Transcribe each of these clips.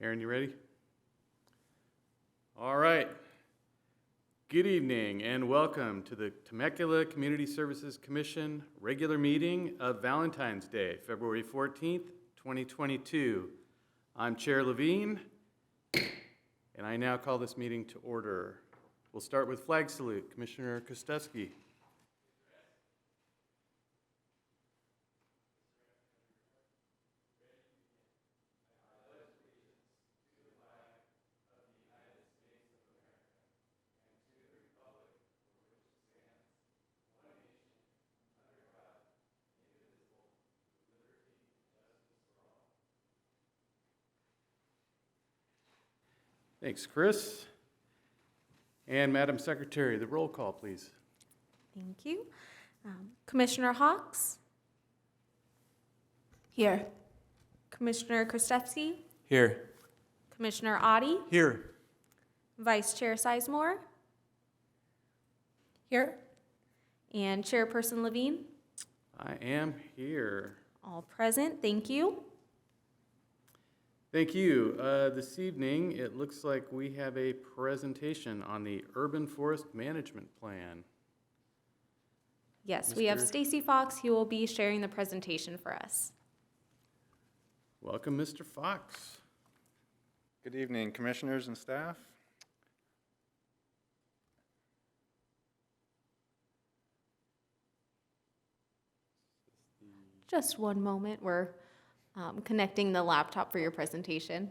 Aaron, you ready? All right. Good evening and welcome to the Temecula Community Services Commission regular meeting of Valentine's Day, February 14th, 2022. I'm Chair Levine, and I now call this meeting to order. We'll start with flag salute. Commissioner Kostevsky. Thanks, Chris. And Madam Secretary, the roll call, please. Thank you. Commissioner Hawks? Here. Commissioner Kostevsky? Here. Commissioner Oddie? Here. Vice Chair Sizemore? Here. And Chairperson Levine? I am here. All present. Thank you. Thank you. This evening, it looks like we have a presentation on the Urban Forest Management Plan. Yes, we have Stacy Fox. He will be sharing the presentation for us. Welcome, Mr. Fox. Good evening, commissioners and staff. Just one moment. We're connecting the laptop for your presentation.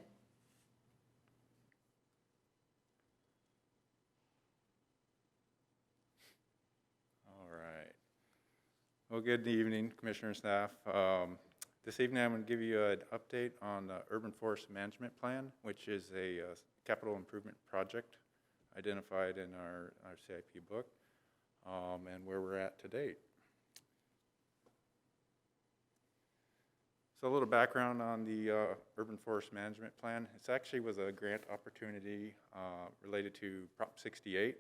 All right. Well, good evening, commissioner and staff. This evening, I'm going to give you an update on the Urban Forest Management Plan, which is a capital improvement project identified in our CIP book, and where we're at to date. So a little background on the Urban Forest Management Plan. It actually was a grant opportunity related to Prop 68,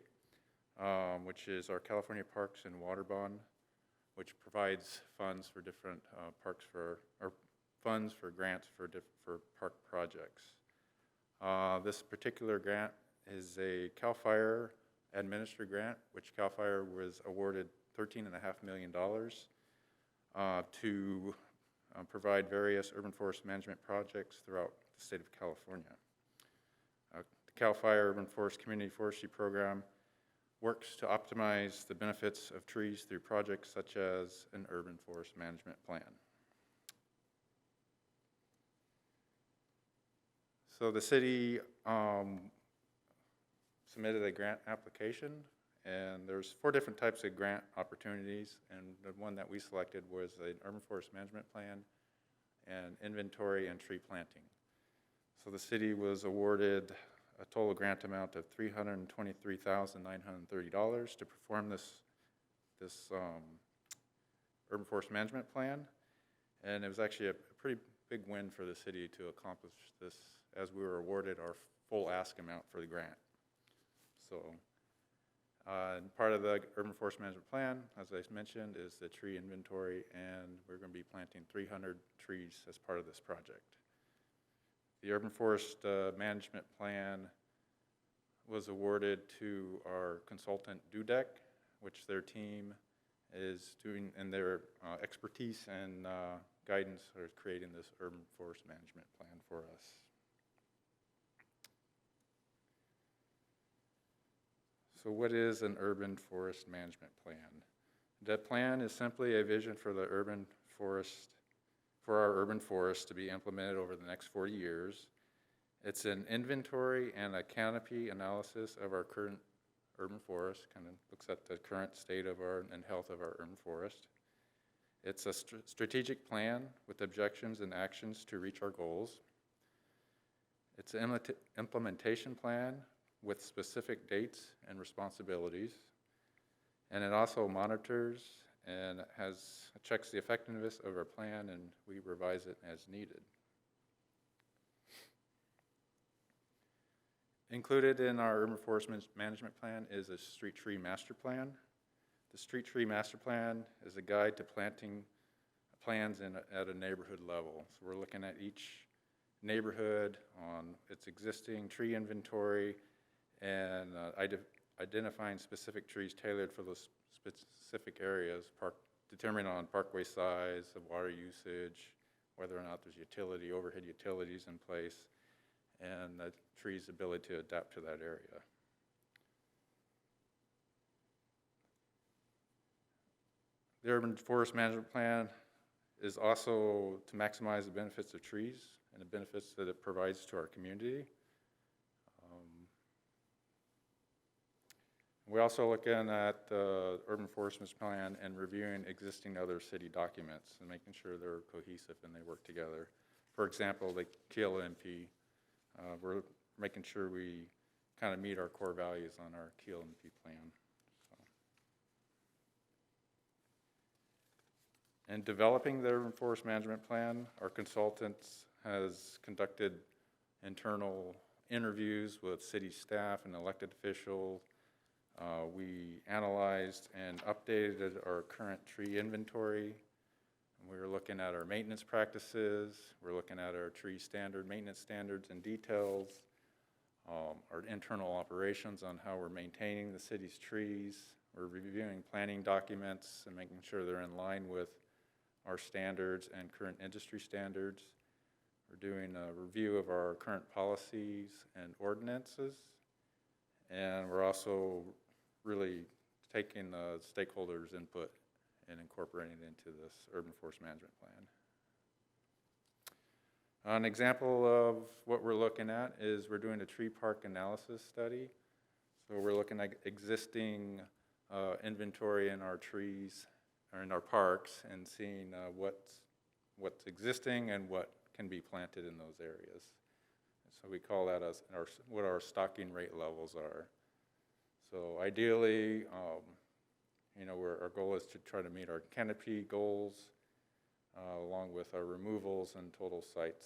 which is our California Parks and Water Bond, which provides funds for different funds for grants for park projects. This particular grant is a CAL FIRE administered grant, which CAL FIRE was awarded $13.5 million to provide various urban forest management projects throughout the state of California. The CAL FIRE Urban Forest Community Forestry Program works to optimize the benefits of trees through projects such as an urban forest management plan. So the city submitted a grant application, and there's 4 different types of grant opportunities, and the one that we selected was an urban forest management plan and inventory and tree planting. So the city was awarded a total grant amount of $323,930 to perform this urban forest management plan, and it was actually a pretty big win for the city to accomplish this, as we were awarded our full ask amount for the grant. So part of the Urban Forest Management Plan, as I mentioned, is the tree inventory, and we're going to be planting 300 trees as part of this project. The Urban Forest Management Plan was awarded to our consultant, Dudek, which their team is doing, and their expertise and guidance are creating this Urban Forest Management Plan for us. So what is an urban forest management plan? That plan is simply a vision for the urban forest, for our urban forest to be implemented over the next 40 years. It's an inventory and a canopy analysis of our current urban forest, kind of looks at the current state of and health of our urban forest. It's a strategic plan with objectives and actions to reach our goals. It's an implementation plan with specific dates and responsibilities, and it also monitors and checks the effectiveness of our plan, and we revise it as needed. Included in our urban forest management plan is a street tree master plan. The street tree master plan is a guide to planting plans at a neighborhood level. So we're looking at each neighborhood, on its existing tree inventory, and identifying specific trees tailored for those specific areas, determining on parkway size, the water usage, whether or not there's overhead utilities in place, and the tree's ability to adapt to that area. The Urban Forest Management Plan is also to maximize the benefits of trees and the benefits that it provides to our community. We're also looking at the Urban Forest Management Plan and reviewing existing other city documents and making sure they're cohesive and they work together. For example, the KLMP, we're making sure we kind of meet our core values on our KLMP plan. In developing the Urban Forest Management Plan, our consultants has conducted internal interviews with city staff and elected officials. We analyzed and updated our current tree inventory. We were looking at our maintenance practices. We're looking at our tree maintenance standards and details, our internal operations on how we're maintaining the city's trees. We're reviewing planning documents and making sure they're in line with our standards and current industry standards. We're doing a review of our current policies and ordinances. And we're also really taking the stakeholders' input and incorporating it into this Urban Forest Management Plan. An example of what we're looking at is we're doing a tree park analysis study. So we're looking at existing inventory in our trees or in our parks and seeing what's existing and what can be planted in those areas. So we call that what our stocking rate levels are. So ideally, our goal is to try to meet our canopy goals along with our removals and total sites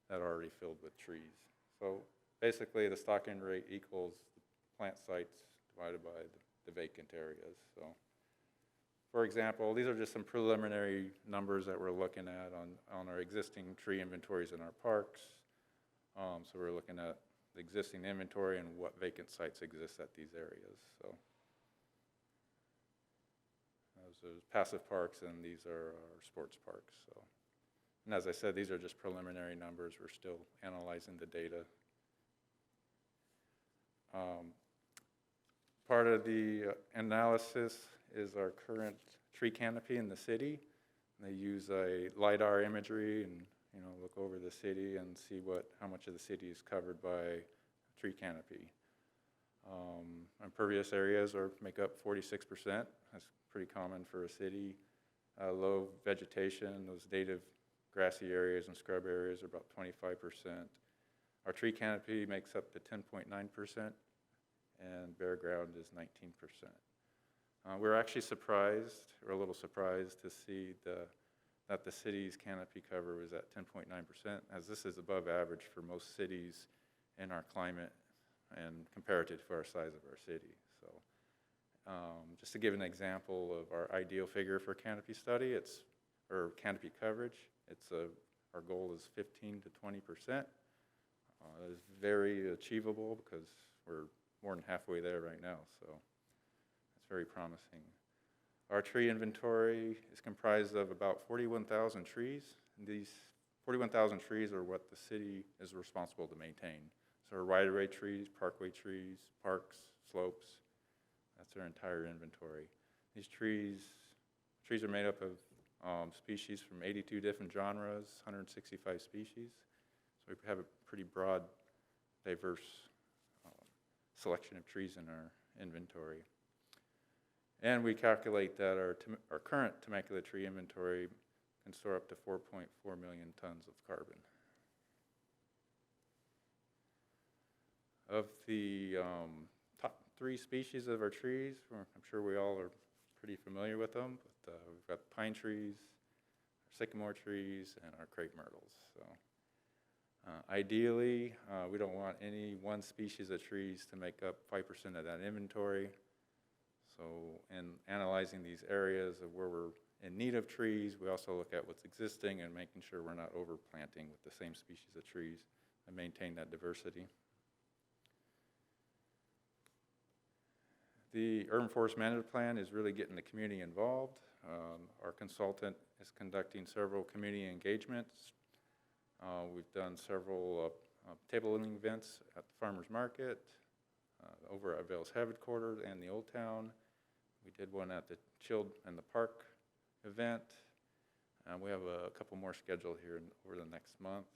that are already filled with trees. So basically, the stocking rate equals the plant sites divided by the vacant areas. So, for example, these are just some preliminary numbers that we're looking at on our existing tree inventories in our parks. So we're looking at the existing inventory and what vacant sites exist at these areas. So those are passive parks, and these are our sports parks. So, and as I said, these are just preliminary numbers. We're still analyzing the data. Part of the analysis is our current tree canopy in the city. They use a LiDAR imagery and look over the city and see how much of the city is covered by tree canopy. Impervious areas make up 46%. That's pretty common for a city. Low vegetation, those native grassy areas and scrub areas are about 25%. Our tree canopy makes up to 10.9%, and bare ground is 19%. We're actually a little surprised to see that the city's canopy cover was at 10.9%, as this is above average for most cities in our climate and comparative to our size of our city. So just to give an example of our ideal figure for canopy study, or canopy coverage, our goal is 15 to 20%. It is very achievable because we're more than halfway there right now, so it's very promising. Our tree inventory is comprised of about 41,000 trees. And these 41,000 trees are what the city is responsible to maintain. So our right-of-way trees, parkway trees, parks, slopes, that's our entire inventory. These trees are made up of species from 82 different genres, 165 species. So we have a pretty broad, diverse selection of trees in our inventory. And we calculate that our current Temecula tree inventory can store up to 4.4 million tons of carbon. Of the top 3 species of our trees, I'm sure we all are pretty familiar with them, but we've got pine trees, our sycamore trees, and our crepe myrtles. So ideally, we don't want any one species of trees to make up 5% of that inventory. So in analyzing these areas of where we're in need of trees. We also look at what's existing and making sure we're not overplanting with the same species of trees and maintain that diversity. The urban forest management plan is really getting the community involved. Our consultant is conducting several community engagements. We've done several tabling events at the farmers market, over at Vale's headquarters and the Old Town. We did one at the Chilled in the Park event. We have a couple more scheduled here over the next month.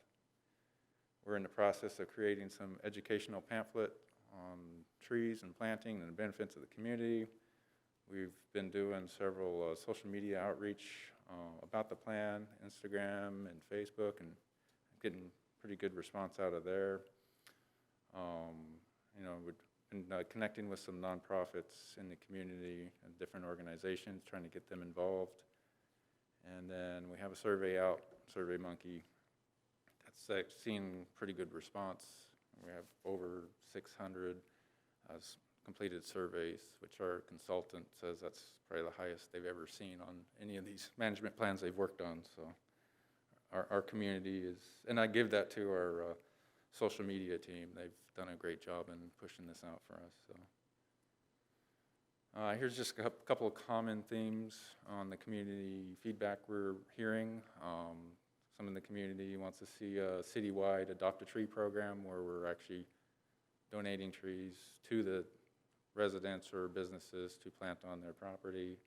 We're in the process of creating some educational pamphlet on trees and planting and the benefits of the community. We've been doing several social media outreach about the plan, Instagram and Facebook, and getting pretty good response out of there. We've been connecting with some nonprofits in the community and different organizations, trying to get them involved. And then we have a survey out, SurveyMonkey, that's seen pretty good response. We have over 600 completed surveys, which our consultant says that's probably the highest they've ever seen on any of these management plans they've worked on. So our community is, and I give that to our social media team. They've done a great job in pushing this out for us. So here's just a couple of common themes on the community feedback we're hearing. Some in the community wants to see a citywide adopt a tree program where we're actually donating trees to the residents or businesses to plant on their property.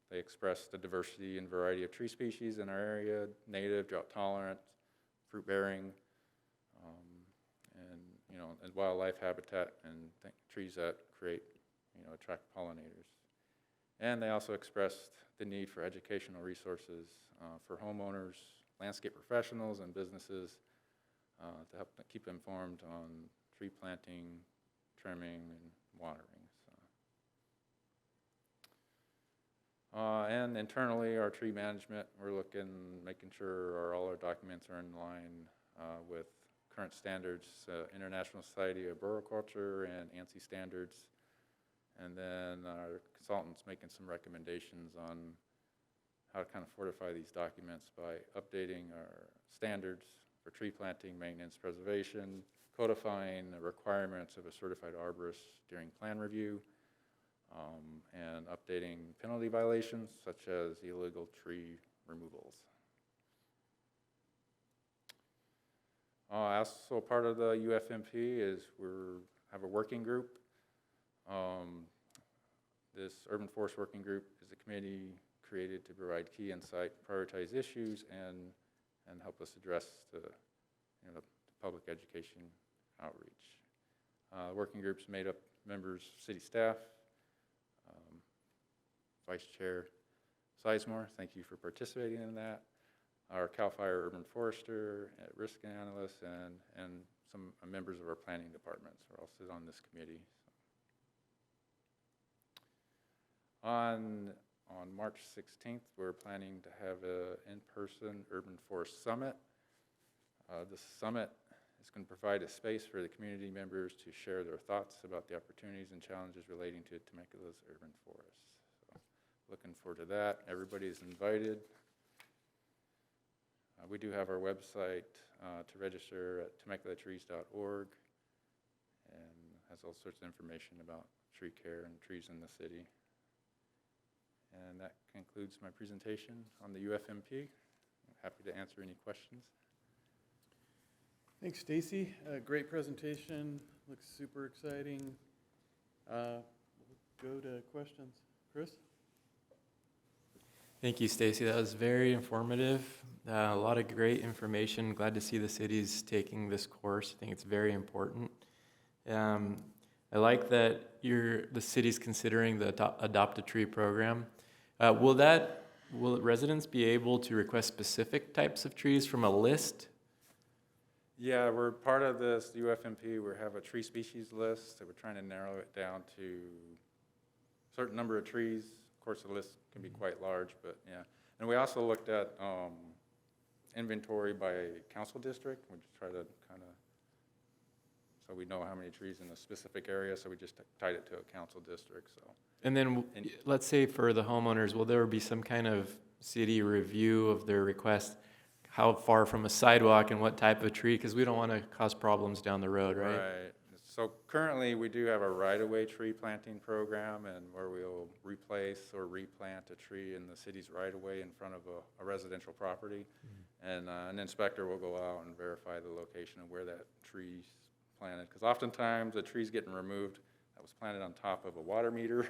They express the diversity and variety of tree species in our area: native, drought tolerant, fruit bearing, and wildlife habitat, and trees that create, attract pollinators. And they also expressed the need for educational resources for homeowners, landscape professionals, and businesses to help them keep informed on tree planting, trimming, and watering. And internally, our tree management, we're making sure all our documents are in line with current standards, International Society of Arboriculture and ANSI standards. And then our consultant's making some recommendations on how to kind of fortify these documents by updating our standards for tree planting, maintenance, preservation, codifying the requirements of a certified arborist during plan review, and updating penalty violations such as illegal tree removals. Also part of the UFMP is we have a working group. This Urban Forest Working Group is a committee created to provide key insight, prioritize issues, and help us address the public education outreach. The working group's made up members, city staff, Vice Chair Sizemore, thank you for participating in that. Our CAL FIRE urban forester, risk analyst, and some members of our planning departments are all sit on this committee. On March 16th, we're planning to have an in-person urban forest summit. This summit is going to provide a space for the community members to share their thoughts about the opportunities and challenges relating to Temecula's urban forests. So, looking forward to that. Everybody's invited. We do have our website to register at temeculaTrees.org, and has all sorts of information about tree care and trees in the city. And that concludes my presentation on the UFMP. I'm happy to answer any questions. Thanks, Stacy. Great presentation. Looks super exciting. We'll go to questions. Chris? Thank you, Stacy. That was very informative. A lot of great information. Glad to see the city's taking this course. I think it's very important. I like that the city's considering the Adopt a Tree program. Will residents be able to request specific types of trees from a list? Yeah, we're part of this UFMP. We have a tree species list that we're trying to narrow it down to a certain number of trees. Of course, the list can be quite large, but yeah. And we also looked at inventory by council district. We just try to kind of so we know how many trees in a specific area, so we just tied it to a council district, so. And then, let's say for the homeowners, will there be some kind of city review of their request? How far from a sidewalk and what type of tree? Because we don't want to cause problems down the road, right? Right. So currently, we do have a right-of-way tree planting program, and where we'll replace or replant a tree in the city's right-of-way in front of a residential property. And an inspector will go out and verify the location of where that tree's planted. Because oftentimes, a tree's getting removed that was planted on top of a water meter.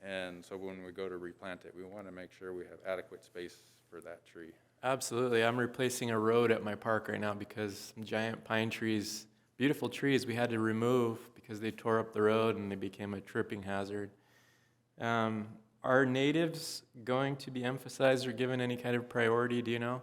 And so when we go to replant it, we want to make sure we have adequate space for that tree. Absolutely. I'm replacing a road at my park right now because some giant pine trees, beautiful trees, we had to remove because they tore up the road and they became a tripping hazard. Are natives going to be emphasized or given any kind of priority, do you know?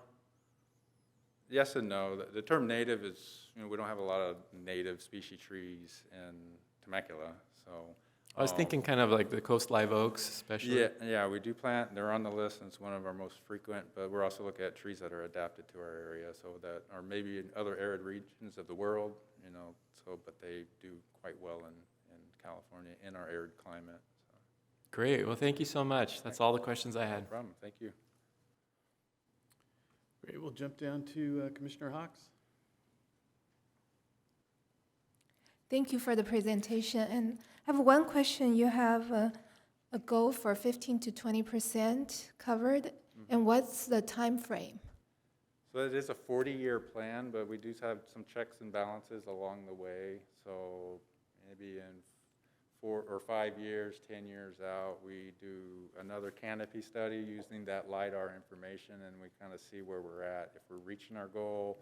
Yes and no. The term native is, we don't have a lot of native species trees in Temecula, so. I was thinking kind of like the coast live oaks, especially. Yeah, we do plant, they're on the list, and it's one of our most frequent, but we're also looking at trees that are adapted to our area, so that are maybe in other arid regions of the world, but they do quite well in California, in our arid climate. So. Great. Well, thank you so much. That's all the questions I had. No problem. Thank you. Great, we'll jump down to Commissioner Hawks. Thank you for the presentation. And I have one question. You have a goal for 15 to 20% covered, and what's the time frame? So it is a 40-year plan, but we do have some checks and balances along the way. So maybe in 4 or 5 years, 10 years out, we do another Canopy study using that LiDAR information, and we kind of see where we're at. If we're reaching our goal,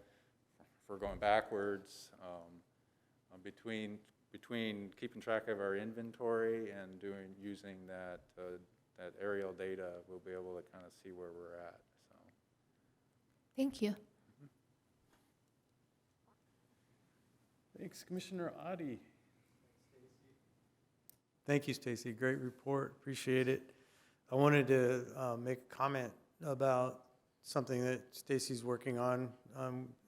if we're going backwards, between keeping track of our inventory and using that aerial data, we'll be able to kind of see where we're at. So. Thank you. Thanks, Commissioner Adi. Thank you, Stacy. Great report. Appreciate it. I wanted to make a comment about something that Stacy's working on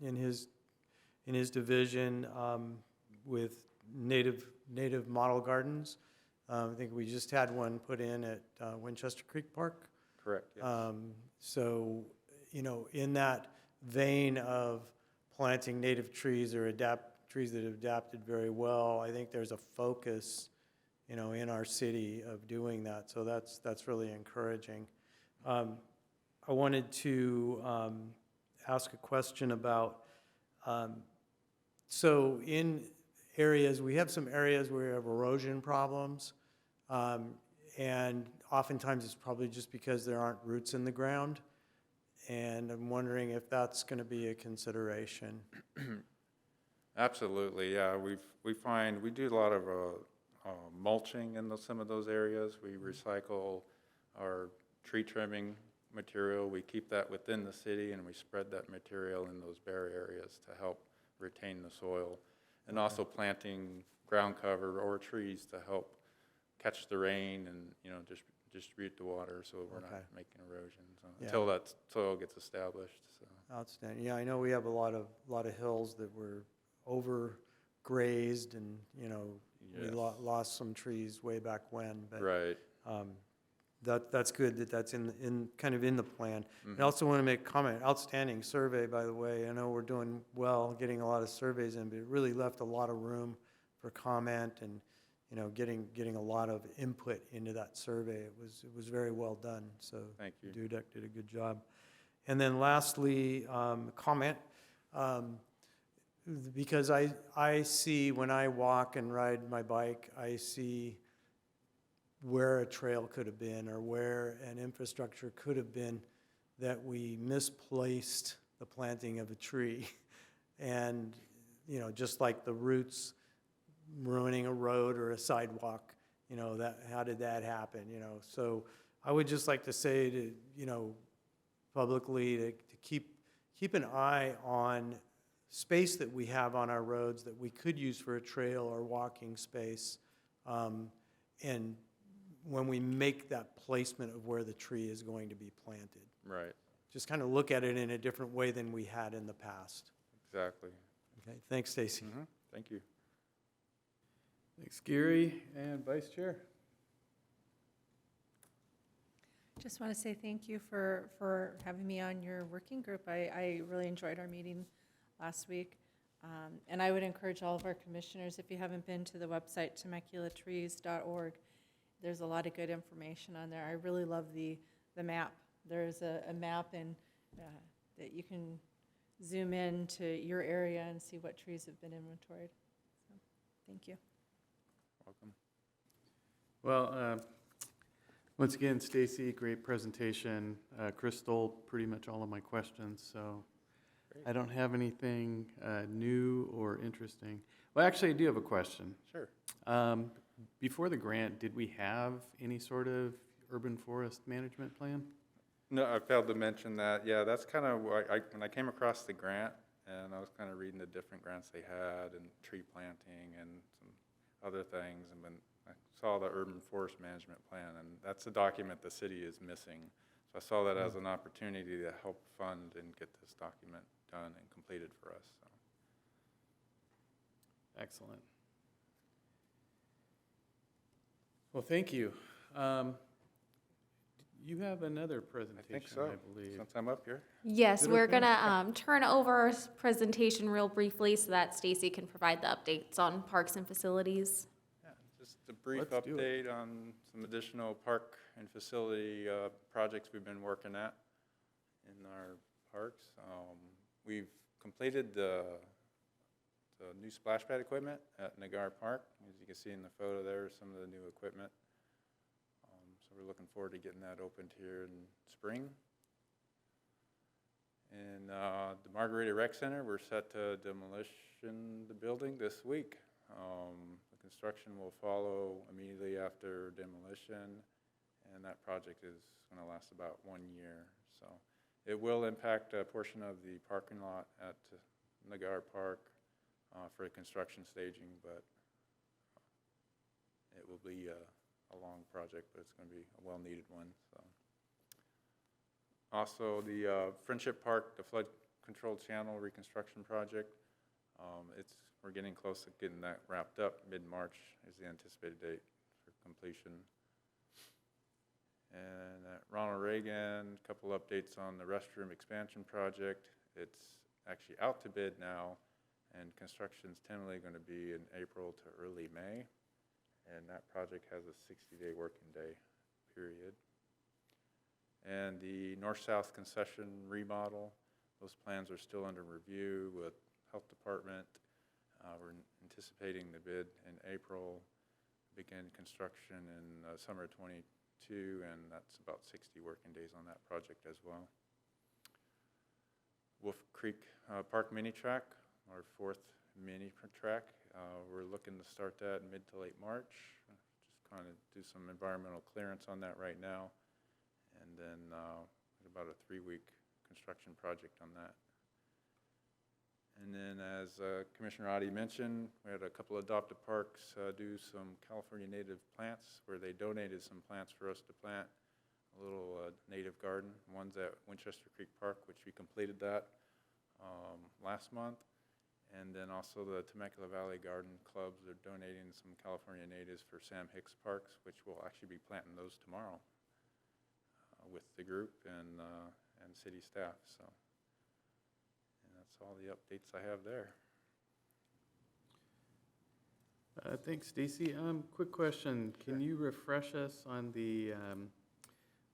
in his division with native model gardens. I think we just had one put in at Winchester Creek Park. Correct. Yes. So, in that vein of planting native trees or trees that have adapted very well, I think there's a focus, in our city of doing that. So that's really encouraging. I wanted to ask a question about, so in areas, we have some areas where we have erosion problems, and oftentimes it's probably just because there aren't roots in the ground. And I'm wondering if that's going to be a consideration. Absolutely, yeah. We find we do a lot of mulching in some of those areas. We recycle our tree trimming material. We keep that within the city, and we spread that material in those bare areas to help retain the soil. And also planting ground cover or trees to help catch the rain and just distribute the water so we're not making erosion until that soil gets established. So. Outstanding. Yeah, I know we have a lot of hills that were overgrazed, and we lost some trees way back when. But right. That's good that that's in kind of in the plan. I also want to make a comment. Outstanding survey, by the way. I know we're doing well, getting a lot of surveys in, but it really left a lot of room for comment and getting a lot of input into that survey. It was very well done. So thank you. Dudek did a good job. And then lastly, comment. Because I see when I walk and ride my bike, I see where a trail could have been or where an infrastructure could have been that we misplaced the planting of a tree. And, just like the roots ruining a road or a sidewalk, how did that happen, So I would just like to say to, publicly to keep an eye on space that we have on our roads that we could use for a trail or walking space, and when we make that placement of where the tree is going to be planted. Right. Just kind of look at it in a different way than we had in the past. Exactly. Okay, thanks, Stacy. Thank you. Thanks, Gary. And Vice Chair? Just want to say thank you for having me on your working group. I really enjoyed our meeting last week. And I would encourage all of our commissioners, if you haven't been to the website, TemeculaTrees.org, there's a lot of good information on there. I really love the map. There's a map and that you can zoom in to your area and see what trees have been inventoried. So, thank you. Welcome. Well, once again, Stacy, great presentation. Chris stole pretty much all of my questions, so Great. I don't have anything new or interesting. Well, actually, I do have a question. Sure. Before the grant, did we have any sort of urban forest management plan? No, I failed to mention that. Yeah, that's kind of why when I came across the grant, and I was kind of reading the different grants they had, and tree planting, and some other things, and when I saw the urban forest management plan, and that's a document the city is missing. So I saw that as an opportunity to help fund and get this document done and completed for us. So. Excellent. Well, thank you. You have another I presentation, think so, I believe. since I'm up here. Yes, Is it we're okay? gonna turn over our presentation real briefly so that Stacy can provide the updates on parks and facilities. Yeah, just a brief Let's do it. update on some additional park and facility projects we've been working at in our parks. We've completed the new splash pad equipment at Nagar Park. As you can see in the photo there, some of the new equipment. So we're looking forward to getting that opened here in spring. And the Margarita Rec Center, we're set to demolition the building this week. The construction will follow immediately after demolition, and that project is going to last about 1 year. So it will impact a portion of the parking lot at Nagar Park for the construction staging, but it will be a long project, but it's going to be a well-needed one. So. Also, the Friendship Park, the flood control channel reconstruction project, we're getting close to getting that wrapped up. Mid-March is the anticipated date for completion. And at Ronald Reagan, a couple updates on the restroom expansion project. It's actually out to bid now, and construction's tentatively going to be in April to early May. And that project has a 60-day working day period. And the north-south concession remodel, those plans are still under review with Health Department. We're anticipating the bid in April, begin construction in summer 22, and that's about 60 working days on that project as well. Wolf Creek Park Mini Track, our 4th mini track. We're looking to start that in mid to late March. Just kind of do some environmental clearance on that right now. And then about a 3-week construction project on that. And then as Commissioner Adi mentioned, we had a couple of adopted parks do some California native plants where they donated some plants for us to plant, a little native garden. One's at Winchester Creek Park, which we completed that last month. And then also the Temecula Valley Garden Clubs are donating some California natives for Sam Hicks Parks, which we'll actually be planting those tomorrow with the group and city staff. So, and that's all the updates I have there. Thanks, Stacy. Quick question. Can you refresh us on the,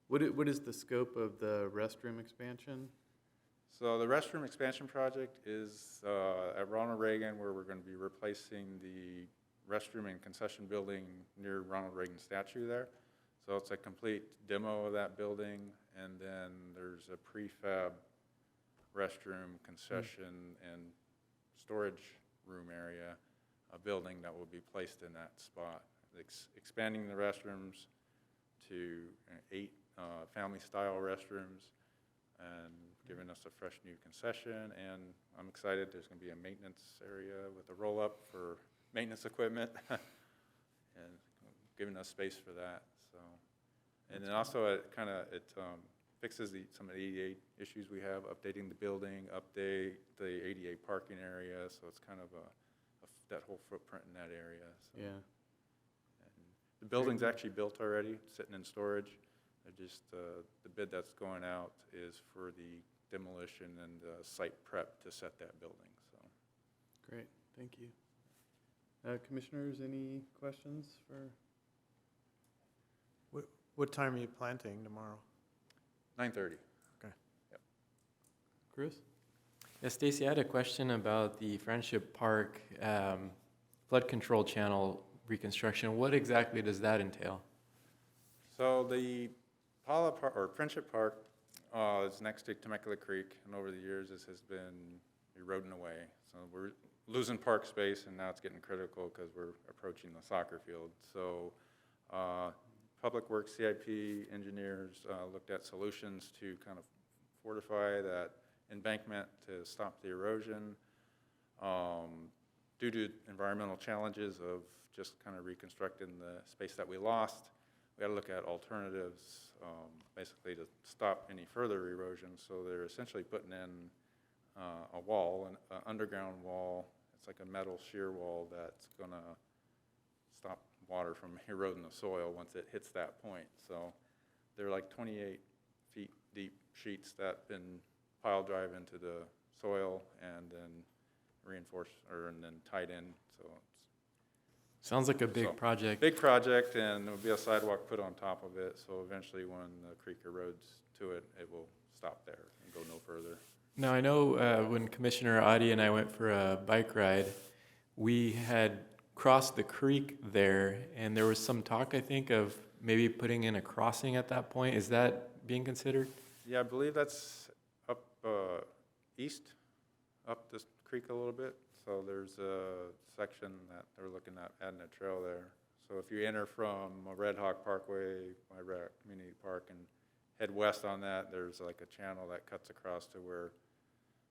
what is the scope of the restroom expansion? So the restroom expansion project is at Ronald Reagan, where we're going to be replacing the restroom and concession building near Ronald Reagan statue there. So it's a complete demo of that building, and then there's a prefab restroom, concession, and storage room area, a building that will be placed in that spot. Expanding the restrooms to 8 family-style restrooms, and giving us a fresh new concession. And I'm excited, there's going to be a maintenance area with a roll-up for maintenance equipment, and giving us space for that. So, and then also it fixes some of the ADA issues we have, updating the building, update the ADA parking area. So it's kind of a that whole footprint in that area. So. Yeah. And the building's actually built already, sitting in storage. The bid that's going out is for the demolition and site prep to set that building, so. Great, thank you. Commissioners, any questions for? What time are you planting tomorrow? 9:30. Chris? Yeah, Stacy, I had a question about the Friendship Park flood control channel reconstruction. What exactly does that entail? So the Friendship Park is next to Temecula Creek, and over the years this has been eroding away. So we're losing park space, and now it's getting critical because we're approaching the soccer field. So Public Works CIP engineers looked at solutions to kind of fortify that embankment to stop the erosion. Due to environmental challenges of just kind of reconstructing the space that we lost, we got to look at alternatives, basically to stop any further erosion. So they're essentially putting in a wall, an underground wall. It's like a metal shear wall that's going to stop water from eroding the soil once it hits that point. So they're like 28 feet deep sheets that have been pile drive into the soil and then reinforced and then tied in. So it's Sounds like a big project. big project, and there'll be a sidewalk put on top of it. So eventually, when the creek erodes to it, it will stop there and go no further. Now, I know when Commissioner Adi and I went for a bike ride, we had crossed the creek there, and there was some talk, I think, of maybe putting in a crossing at that point. Is that being considered? Yeah, I believe that's up east, up this creek a little bit. So there's a section that they're looking at adding a trail there. So if you enter from Red Hawk Parkway, my community park, and head west on that, there's like a channel that cuts across to where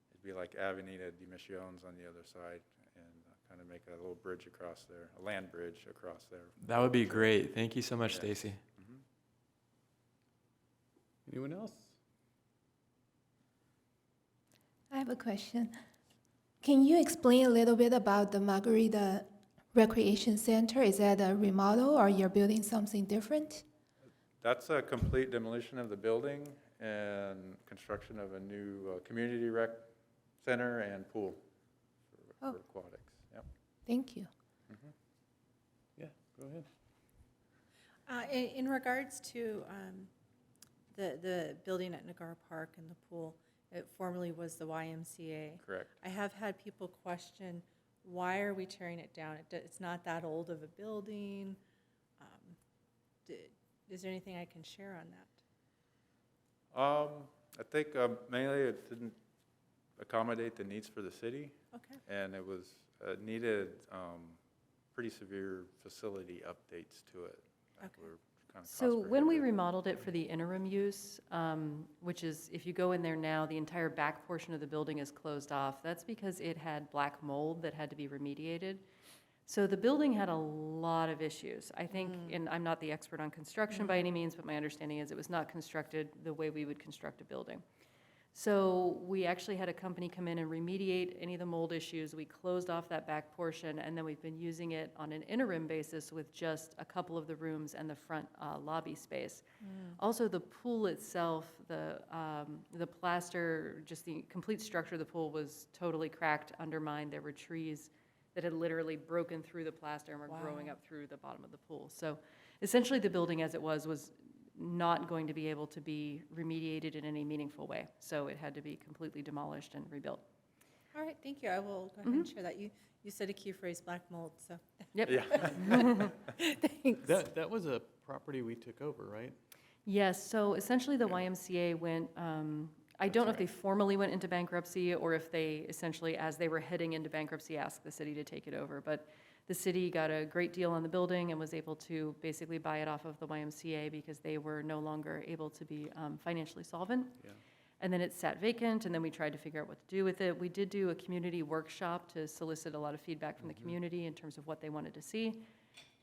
it'd be like Avenida de Misiones on the other side, and kind of make a little bridge across there, a land bridge across there. That would be great. Thank you so much, Yeah. Stacy. Mm-hmm. Anyone else? I have a question. Can you explain a little bit about the Margarita Recreation Center? Is that a remodel or you're building something different? That's a complete demolition of the building and construction of a new community rec center and pool for aquatics. Yep. Thank you. Yeah, go ahead. In regards to the building at Nagar Park and the pool, it formerly was the YMCA. Correct. I have had people question, why are we tearing it down? It's not that old of a building. Is there anything I can share on that? I think mainly it didn't accommodate the needs for the city, Okay. and it was needed pretty severe facility updates to it. That Okay. were kind of So when we cost-prohibitive. remodeled it for the interim use, which is, if you go in there now, the entire back portion of the building is closed off. That's because it had black mold that had to be remediated. So the building had a lot of issues. I think, and I'm not the expert on construction by any means, but my understanding is it was not constructed the way we would construct a building. So we actually had a company come in and remediate any of the mold issues. We closed off that back portion, and then we've been using it on an interim basis with just a couple of the rooms and the front lobby space. Also, the pool itself, the plaster, just the complete structure of the pool was totally cracked, undermined. There were trees that had literally broken through the plaster and were growing up through the bottom of the pool. So essentially, the building as it was not going to be able to be remediated in any meaningful way. So it had to be completely demolished and rebuilt. All right, thank you. I will go ahead and share that. You said a key phrase, black mold, so Yep. Yeah. thanks. That was a property we took over, right? Yes, so essentially the YMCA went, I don't know if they formally went into bankruptcy or if they essentially, as they were heading into bankruptcy, asked the city to take it over. But the city got a great deal on the building and was able to basically buy it off of the YMCA because they were no longer able to be financially solvent. Yeah. And then it sat vacant, and then we tried to figure out what to do with it. We did do a community workshop to solicit a lot of feedback from the community in terms of what they wanted to see.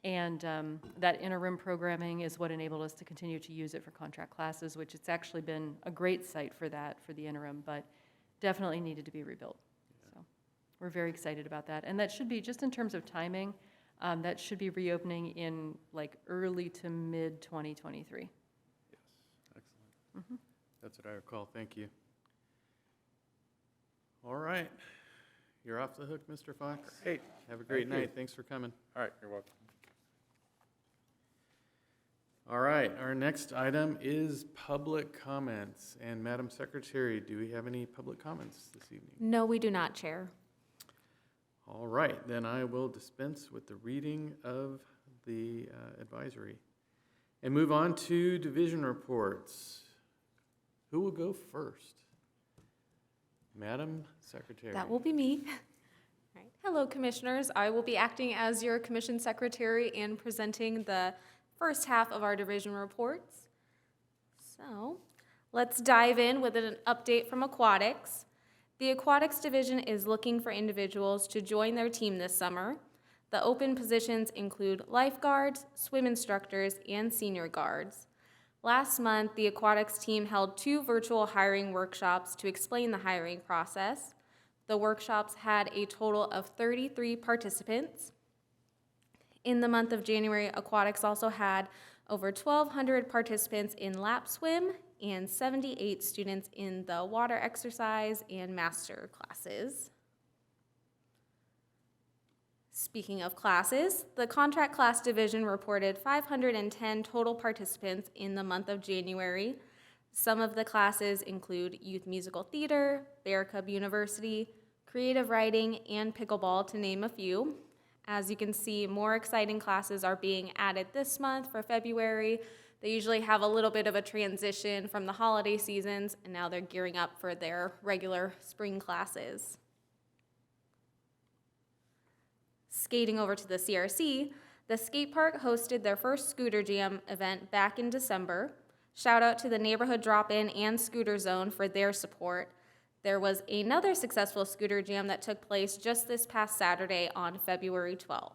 And that interim programming is what enabled us to continue to use it for contract classes, which it's actually been a great site for that, for the interim, but definitely needed to be rebuilt. So, We're very excited about that. And that should be, just in terms of timing, that should be reopening in like early to mid 2023. Yes, excellent. That's what I recall. Thank you. All right. You're off the hook, Mr. Fox. Hey, Have a great Thank you. night. Thanks for coming. all right, you're welcome. All right, our next item is public comments. And Madam Secretary, do we have any public comments this evening? No, we do not, Chair. All right, then I will dispense with the reading of the advisory and move on to division reports. Who will go first? Madam Secretary. That will be me. All right. Hello, Commissioners. I will be acting as your Commission Secretary and presenting the first half of our division reports. So, let's dive in with an update from Aquatics. The Aquatics Division is looking for individuals to join their team this summer. The open positions include lifeguards, swim instructors, and senior guards. Last month, the aquatics team held 2 virtual hiring workshops to explain the hiring process. The workshops had a total of 33 participants. In the month of January, aquatics also had over 1,200 participants in lap swim and 78 students in the water exercise and master classes. Speaking of classes, the contract class division reported 510 total participants in the month of January. Some of the classes include youth musical theater, Bear Cub University, creative writing, and pickleball, to name a few. As you can see, more exciting classes are being added this month for February. They usually have a little bit of a transition from the holiday seasons, and now they're gearing up for their regular spring classes. Skating over to the CRC, the skate park hosted their first Scooter Jam event back in December. Shout out to the Neighborhood Drop-In and Scooter Zone for their support. There was another successful Scooter Jam that took place just this past Saturday on February 12th.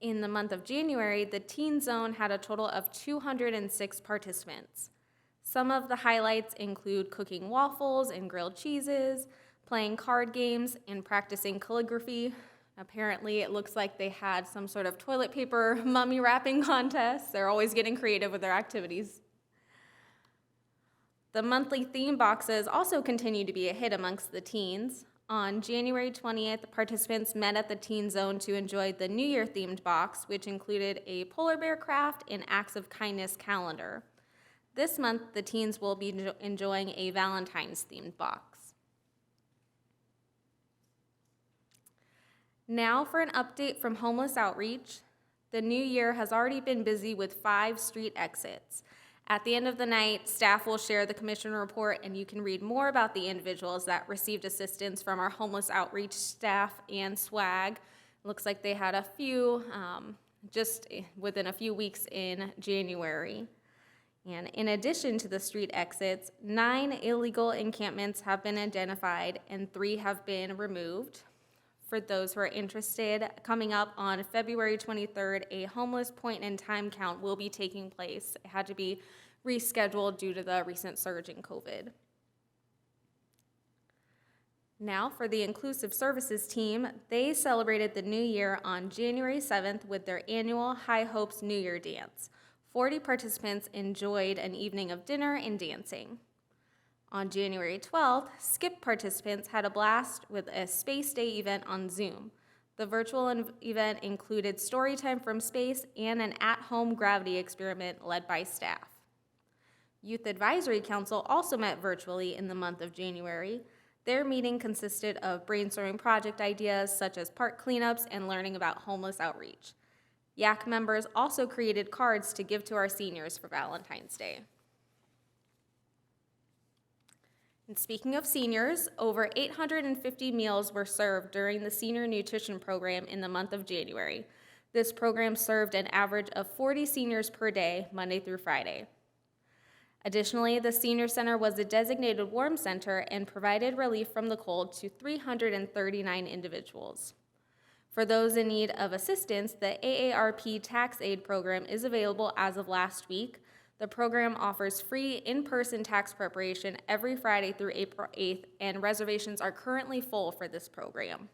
In the month of January, the Teen Zone had a total of 206 participants. Some of the highlights include cooking waffles and grilled cheeses, playing card games, and practicing calligraphy. Apparently, it looks like they had some sort of toilet paper mummy wrapping contest. They're always getting creative with their activities. The monthly theme boxes also continue to be a hit amongst the teens. On January 20th, participants met at the Teen Zone to enjoy the New Year themed box, which included a polar bear craft and acts of kindness calendar. This month, the teens will be enjoying a Valentine's themed box. Now for an update from Homeless Outreach. The new year has already been busy with 5 street exits. At the end of the night, staff will share the commission report, and you can read more about the individuals that received assistance from our Homeless Outreach staff and SWAG. Looks like they had a few just within a few weeks in January. And in addition to the street exits, 9 illegal encampments have been identified and 3 have been removed. For those who are interested, coming up on February 23rd, a homeless point in time count will be taking place. It had to be rescheduled due to the recent surge in COVID. Now for the Inclusive Services team, they celebrated the new year on January 7th with their annual High Hopes New Year dance. 40 participants enjoyed an evening of dinner and dancing. On January 12th, SKIP participants had a blast with a Space Day event on Zoom. The virtual event included story time from space and an at-home gravity experiment led by staff. Youth Advisory Council also met virtually in the month of January. Their meeting consisted of brainstorming project ideas such as park cleanups and learning about homeless outreach. YAC members also created cards to give to our seniors for Valentine's Day. And speaking of seniors, over 850 meals were served during the senior nutrition program in the month of January. This program served an average of 40 seniors per day, Monday through Friday. Additionally, the senior center was a designated warm center and provided relief from the cold to 339 individuals. For those in need of assistance, the AARP Tax Aid Program is available as of last week. The program offers free in-person tax preparation every Friday through April 8th, and reservations are currently full for this program.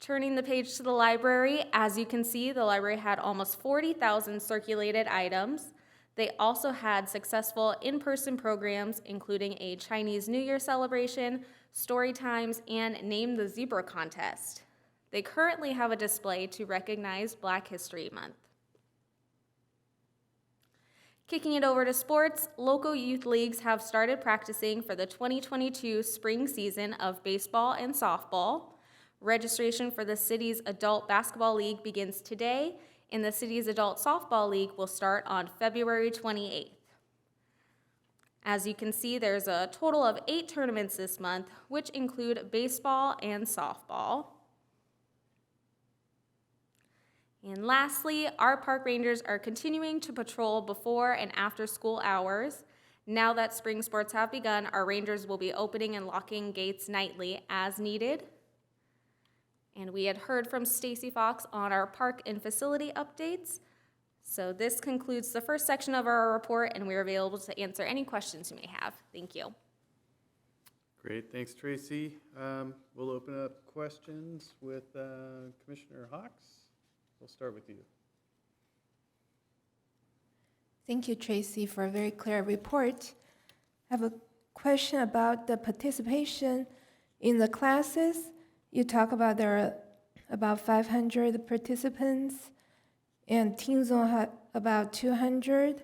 Turning the page to the library, as you can see, the library had almost 40,000 circulated items. They also had successful in-person programs, including a Chinese New Year celebration, story times, and Name the Zebra contest. They currently have a display to recognize Black History Month. Kicking it over to sports, local youth leagues have started practicing for the 2022 spring season of baseball and softball. Registration for the city's adult basketball league begins today, and the city's adult softball league will start on February 28th. As you can see, there's a total of 8 tournaments this month, which include baseball and softball. And lastly, our park rangers are continuing to patrol before and after school hours. Now that spring sports have begun, our rangers will be opening and locking gates nightly as needed. And we had heard from Stacy Fox on our park and facility updates. So this concludes the first section of our report, and we're available to answer any questions you may have. Thank you. Great, thanks, Tracy. We'll open up questions with Commissioner Hawks. We'll start with you. Thank you, Tracy, for a very clear report. I have a question about the participation in the classes. You talk about there are about 500 participants, and Teen Zone had about 200,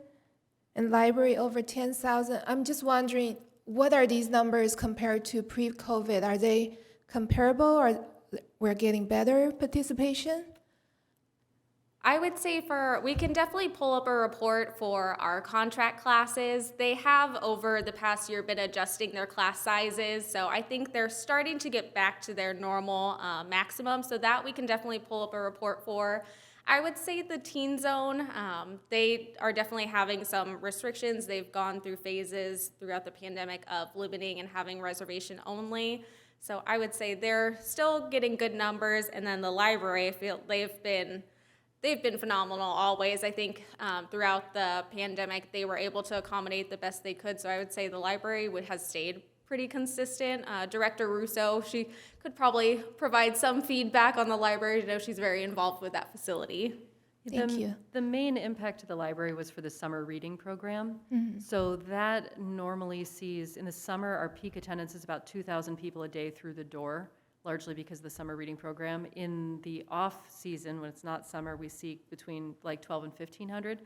and library over 10,000. I'm just wondering, what are these numbers compared to pre-COVID? Are they comparable, or we're getting better participation? I would say we can definitely pull up a report for our contract classes. They have over the past year been adjusting their class sizes, so I think they're starting to get back to their normal maximum, so that we can definitely pull up a report for. I would say the Teen Zone, they are definitely having some restrictions. They've gone through phases throughout the pandemic of limiting and having reservation only. So I would say they're still getting good numbers, and then the library, I feel they've been phenomenal always. I think throughout the pandemic, they were able to accommodate the best they could. So I would say the library has stayed pretty consistent. Director Russo, she could probably provide some feedback on the library. I know she's very involved with that facility. Thank you. The main impact to the library was for the summer reading program. So that normally sees, in the summer, our peak attendance is about 2,000 people a day through the door, largely because of the summer reading program. In the off season, when it's not summer, we see between like 12 and 1,500.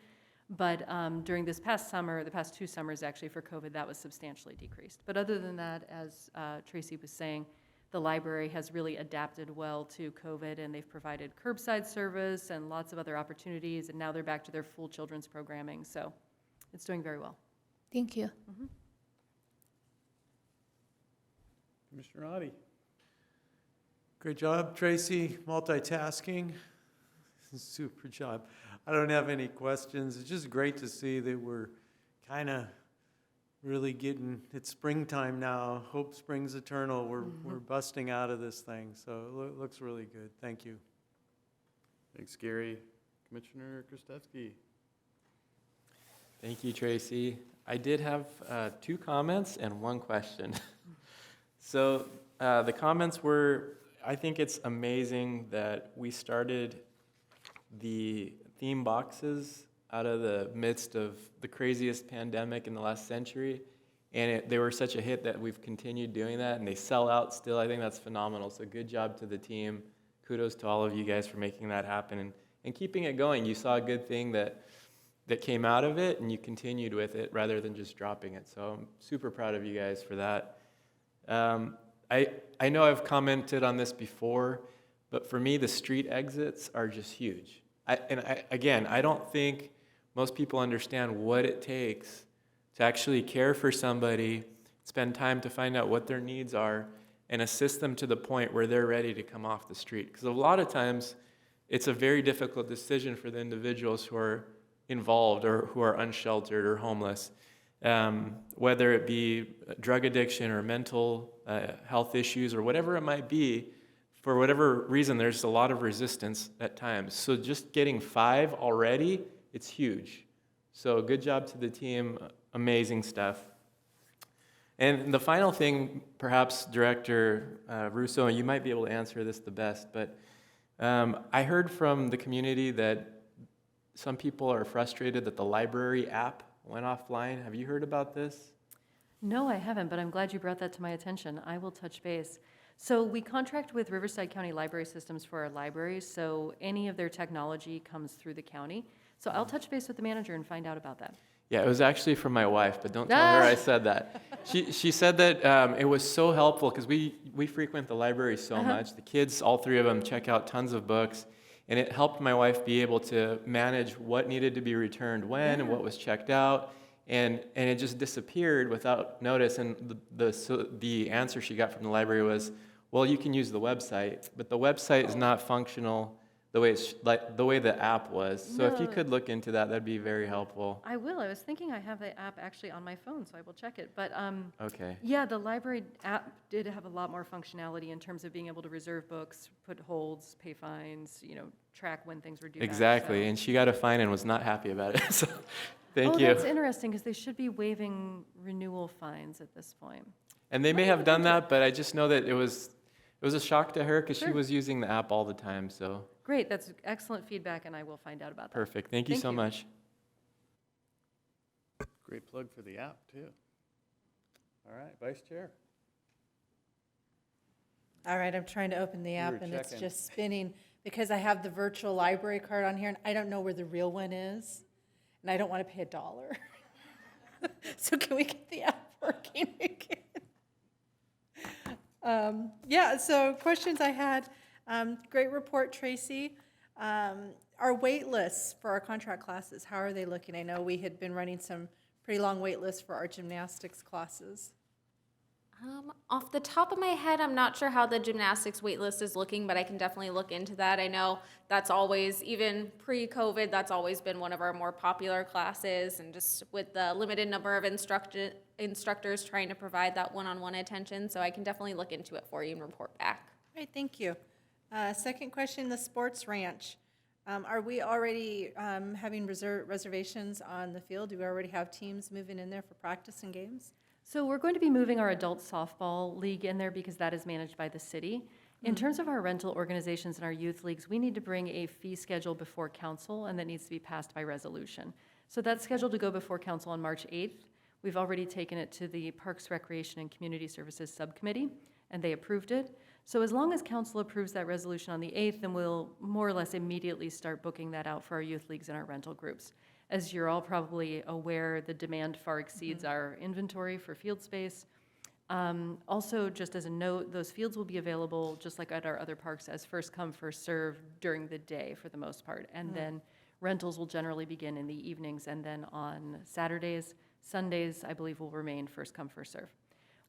But during this past summer, the past 2 summers actually for COVID, that was substantially decreased. But other than that, as Tracy was saying, the library has really adapted well to COVID, and they've provided curbside service and lots of other opportunities, and now they're back to their full children's programming. So it's doing very well. Thank you. Commissioner Oddie. Great job, Tracy, multitasking. Super job. I don't have any questions. It's just great to see that we're kind of really getting, it's springtime now. Hope springs eternal. We're busting out of this thing. So it looks really good. Thank you. Thanks, Gary. Commissioner Krastevsky. Thank you, Tracy. I did have 2 comments and 1 question. So the comments were, I think it's amazing that we started the theme boxes out of the midst of the craziest pandemic in the last century, and they were such a hit that we've continued doing that, and they sell out still. I think that's phenomenal. So good job to the team. Kudos to all of you guys for making that happen and keeping it going. You saw a good thing that came out of it, and you continued with it rather than just dropping it. So I'm super proud of you guys for that. I know I've commented on this before, but for me, the street exits are just huge. I don't think most people understand what it takes to actually care for somebody, spend time to find out what their needs are, and assist them to the point where they're ready to come off the street. Because a lot of times, it's a very difficult decision for the individuals who are involved or who are unsheltered or homeless, whether it be drug addiction or mental health issues or whatever it might be. for whatever reason, there's a lot of resistance at times. So just getting 5 already, it's huge. So good job to the team, amazing stuff. And the final thing, perhaps Director Russo, and you might be able to answer this the best, but I heard from the community that some people are frustrated that the library app went offline. Have you heard about this? No, I haven't, but I'm glad you brought that to my attention. I will touch base. So we contract with Riverside County Library Systems for our libraries, so any of their technology comes through the county. So I'll touch base with the manager and find out about that. Yeah, it was actually from my wife, but don't tell her I said that. She said that it was so helpful because we frequent the library so much. The kids, all 3 of them, check out tons of books, and it helped my wife be able to manage what needed to be returned when and what was checked out, and it just disappeared without notice. And the answer she got from the library was, well, you can use the website, but the website is not functional the way the app was. So if you No. could look into that, that'd be very helpful. I will. I was thinking I have the app actually on my phone, so I will check it. But Okay. yeah, the library app did have a lot more functionality in terms of being able to reserve books, put holds, pay fines, track when things were due back, Exactly, so. and she got a fine and was not happy about it. So, thank Oh, you. that's interesting, because they should be waiving renewal fines at this point. And they may have done that, but I just know that it was a shock to her because she Sure. was using the app all the time. So Great, that's excellent feedback, and I will find out about that. perfect. Thank you Thank so you. much. Great plug for the app, too. All right, Vice Chair. All right, I'm trying to open the were app and it's checking. just spinning because I have the virtual library card on here and I don't know where the real one is. And I don't want to pay $1. So can we get the app working again? Yeah, so questions I had. Great report, Tracy. Our wait lists for our contract classes, how are they looking? I know we had been running some pretty long wait lists for our gymnastics classes. Off the top of my head, I'm not sure how the gymnastics wait list is looking, but I can definitely look into that. I know that's always, even pre-COVID, that's always been one of our more popular classes, and just with the limited number of instructors trying to provide that one-on-one attention, so I can definitely look into it for you and report back. All right, thank you. Second question, the sports ranch. Are we already having reservations on the field? Do we already have teams moving in there for practice and games? So we're going to be moving our adult softball league in there because that is managed by the city. In terms of our rental organizations and our youth leagues, we need to bring a fee schedule before council, and that needs to be passed by resolution. So that's scheduled to go before council on March 8th. We've already taken it to the Parks, Recreation, and Community Services Subcommittee, and they approved it. So as long as council approves that resolution on the 8th, then we'll more or less immediately start booking that out for our youth leagues and our rental groups. As you're all probably aware, the demand far exceeds our inventory for field space. Also, just as a note, those fields will be available, just like at our other parks, as first come, first serve during the day for the most part. And then rentals will generally begin in the evenings, and then on Saturdays, Sundays, I believe, will remain first come, first serve.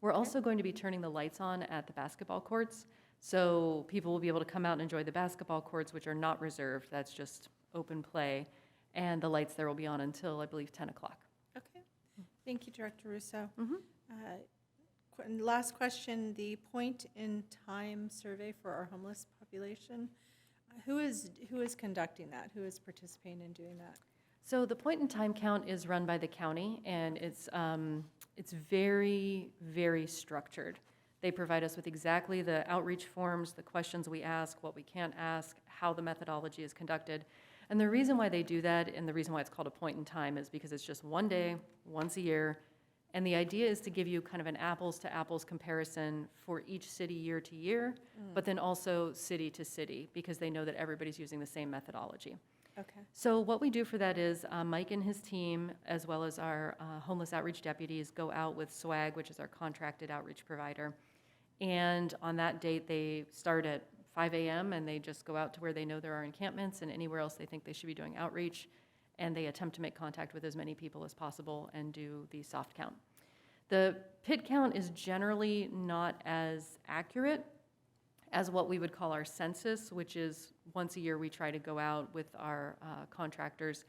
We're also going to be turning the lights on at the basketball courts, so people will be able to come out and enjoy the basketball courts, which are not reserved. That's just open play. And the lights there will be on until, I believe, 10 o'clock. Okay, thank you, Director Russo. Mhm. Last question, the point-in-time survey for our homeless population. Who is conducting that? Who is participating in doing that? So the point-in-time count is run by the county, and it's very, very structured. They provide us with exactly the outreach forms, the questions we ask, what we can't ask, how the methodology is conducted. And the reason why they do that, and the reason why it's called a point in time, is because it's just one day, once a year, and the idea is to give you kind of an apples-to-apples comparison for each city year to year, but then also city to city, because they know that everybody's using the same methodology. Okay. So what we do for that is Mike and his team, as well as our homeless outreach deputies, go out with SWAG, which is our contracted outreach provider. And on that date, they start at 5 a.m. and they just go out to where they know there are encampments and anywhere else they think they should be doing outreach. And they attempt to make contact with as many people as possible and do the soft count. The pit count is generally not as accurate as what we would call our census, which is once a year we try to go out with our contractors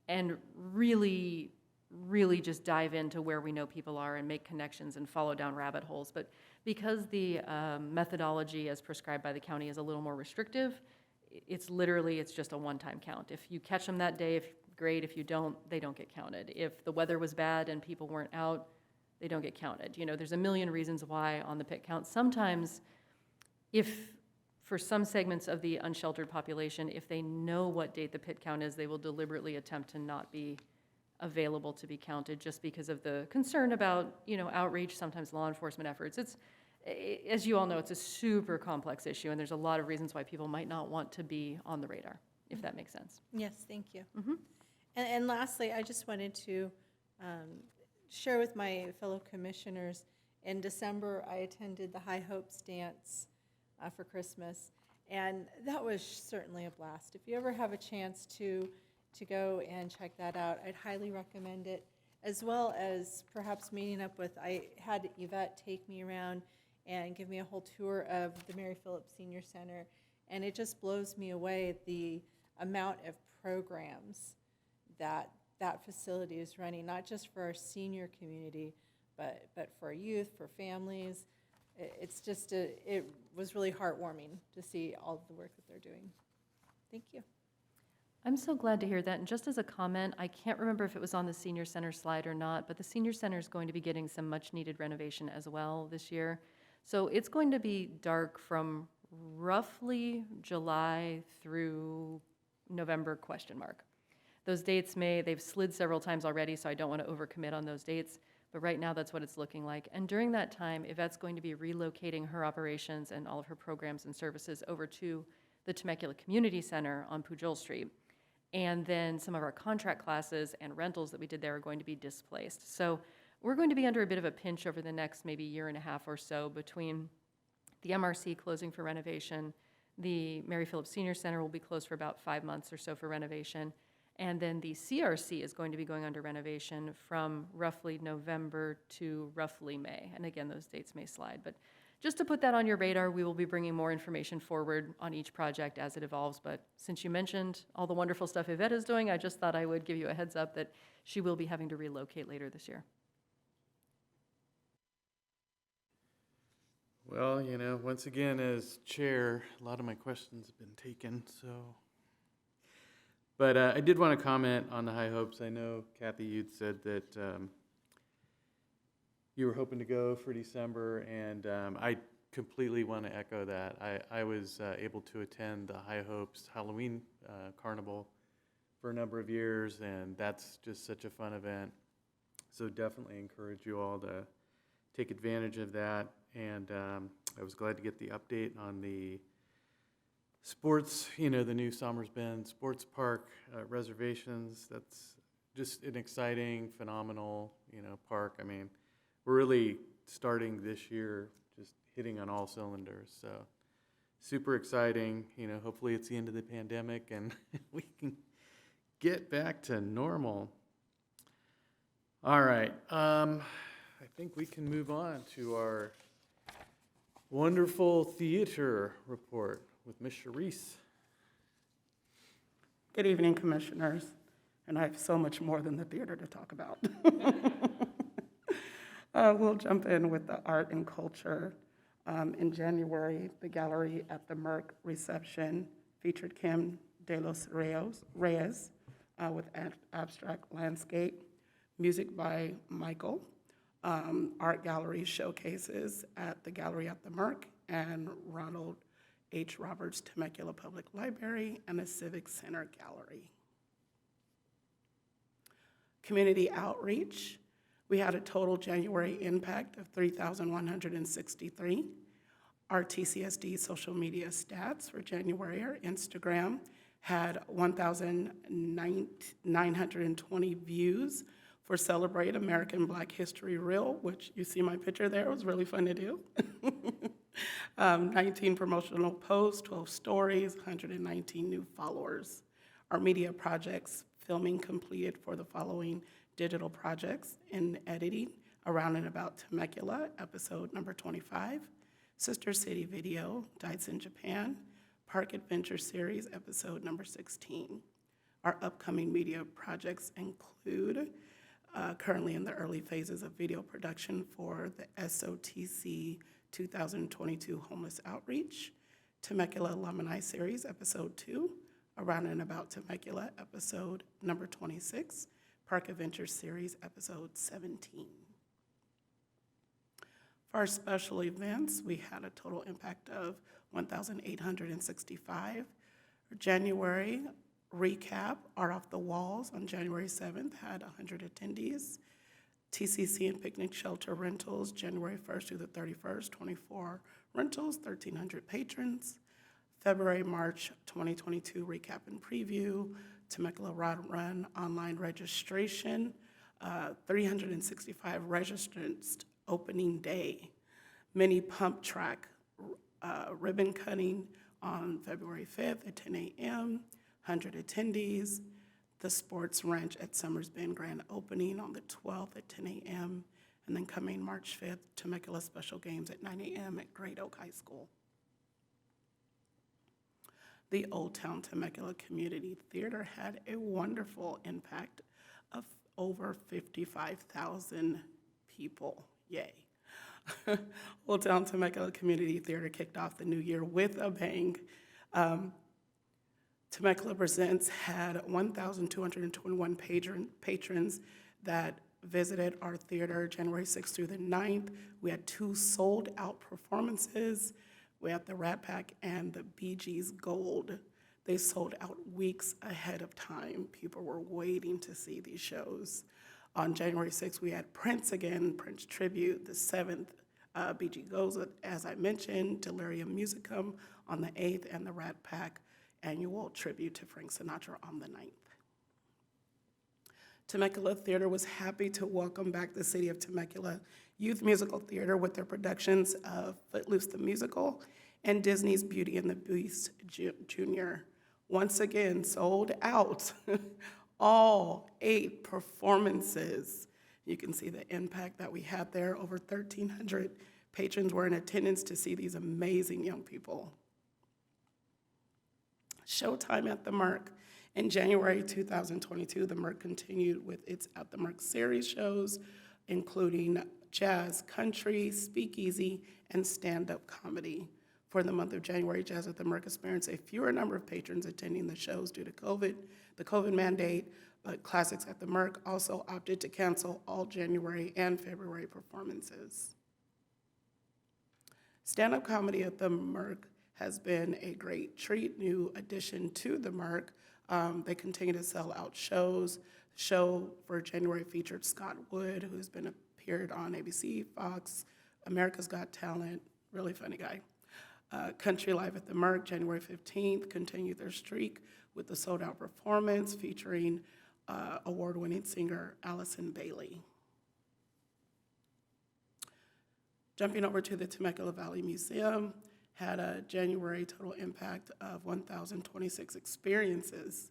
and really, really just dive into where we know people are and make connections and follow down rabbit holes. But because the methodology as prescribed by the county is a little more restrictive, it's just a one-time count. If you catch them that day, great. If you don't, they don't get counted. If the weather was bad and people weren't out, they don't get counted. You know, there's a million reasons why on the pit count. Sometimes, if for some segments of the unsheltered population, if they know what date the pit count is, they will deliberately attempt to not be available to be counted just because of the concern about, you know, outreach, sometimes law enforcement efforts. As you all know, it's a super complex issue, and there's a lot of reasons why people might not want to be on the radar, if that makes sense. Yes, thank you. Mhm. And lastly, I just wanted to share with my fellow commissioners, in December, I attended the High Hopes dance for Christmas, and that was certainly a blast. If you ever have a chance to go and check that out, I'd highly recommend it, as well as perhaps meeting up with, I had Yvette take me around and give me a whole tour of the Mary Phillips Senior Center, and it just blows me away the amount of programs that facility is running, not just for our senior community, but for our youth, for families. It's just, it was really heartwarming to see all of the work that they're doing. Thank you. I'm so glad to hear that. And just as a comment, I can't remember if it was on the senior center slide or not, but the senior center is going to be getting some much needed renovation as well this year. So it's going to be dark from roughly July through November ? Those dates they've slid several times already, so I don't want to overcommit on those dates. But right now, that's what it's looking like. And during that time, Yvette's going to be relocating her operations and all of her programs and services over to the Temecula Community Center on Pujol Street. And then some of our contract classes and rentals that we did there are going to be displaced. So we're going to be under a bit of a pinch over the next maybe year and a half or so between the MRC closing for renovation, the Mary Phillips Senior Center will be closed for about 5 months or so for renovation, and then the CRC is going to be going under renovation from roughly November to roughly May. And again, those dates may slide, but just to put that on your radar, we will be bringing more information forward on each project as it evolves. But since you mentioned all the wonderful stuff Yvette is doing, I just thought I would give you a heads up that she will be having to relocate later this year. Well, you know, once again, as chair, a lot of my questions have been taken, so. But I did want to comment on the High Hopes. I know, Kathy, you'd said that you were hoping to go for December, and I completely want to echo that. I was able to attend the High Hopes Halloween Carnival for a number of years, and that's just such a fun event. So definitely encourage you all to take advantage of that. And I was glad to get the update on the sports, you know, the new Somers Bend Sports Park reservations. That's just an exciting, phenomenal, you know, park. I mean, we're really starting this year just hitting on all cylinders. So super exciting. You know, hopefully it's the end of the pandemic and we can get back to normal. All right. I think we can move on to our wonderful theater report with Ms. Charisse. Good evening, Commissioners, and I have so much more than the theater to talk about. We'll jump in with the art and culture. In January, the gallery at the Merck reception featured Kim de los Reyes with abstract landscape, music by Michael, art gallery showcases at the gallery at the Merck and Ronald H. Roberts Temecula Public Library and the Civic Center Gallery. Community outreach. We had a total January impact of 3,163. Our TCSD social media stats for January, our Instagram had 1,920 views for Celebrate American Black History Reel, which you see my picture there. It was really fun to do. 19 promotional posts, 12 stories, 119 new followers. Our media projects, filming completed for the following digital projects in editing, Around and About Temecula, episode number 25, Sister City Video, Dites in Japan, Park Adventure Series, episode number 16. Our upcoming media projects include currently in the early phases of video production for the SOTC 2022 Homeless Outreach, Temecula Alumni Series, Episode 2, Around and About Temecula, Episode number 26, Park Adventure Series, Episode 17. For our special events, we had a total impact of 1,865. January recap, Art Off the Walls on January 7th had 100 attendees. TCC and Picnic Shelter Rentals, January 1st through the 31st, 24 rentals, 1,300 patrons. February, March 2022 recap and preview, Temecula Rod Run online registration, 365 registrants opening day. Mini pump track ribbon cutting on February 5th at 10 a.m., 100 attendees. The Sports Ranch at Summers Bend grand opening on the 12th at 10 a.m., and then coming March 5th, Temecula Special Games at 9 a.m. at Great Oak High School. The Old Town Temecula Community Theater had a wonderful impact of over 55,000 people. Yay. Old Town Temecula Community Theater kicked off the new year with a bang. Temecula Presents had 1,221 patrons that visited our theater January 6th through the 9th. We had 2 sold-out performances. We had the Rat Pack and the Bee Gees Gold. They sold out weeks ahead of time. People were waiting to see these shows. On January 6th, we had Prince again, Prince Tribute. The 7th, Bee Gees Gold, as I mentioned, Delirium Musicum on the 8th, and the Rat Pack annual tribute to Frank Sinatra on the 9th. Temecula Theater was happy to welcome back the City of Temecula Youth Musical Theater with their productions of Footloose the Musical and Disney's Beauty and the Beast Jr. Once again, sold out. All 8 performances. You can see the impact that we had there. Over 1,300 patrons were in attendance to see these amazing young people. Showtime at the Merc. In January 2022, the Merc continued with its At the Merc series shows, including jazz, country, speakeasy, and stand-up comedy. For the month of January, Jazz at the Merc experienced a fewer number of patrons attending the shows due to the COVID mandate, but Classics at the Merc also opted to cancel all January and February performances. Stand-up comedy at the Merc has been a great treat, new addition to the Merc. They continue to sell out shows. The show for January featured Scott Wood, who's been appeared on ABC, Fox, America's Got Talent, really funny guy. Country Live at the Merc, January 15th, continued their streak with the sold-out performance featuring award-winning singer Allison Bailey. Jumping over to the Temecula Valley Museum, had a January total impact of 1,026 experiences,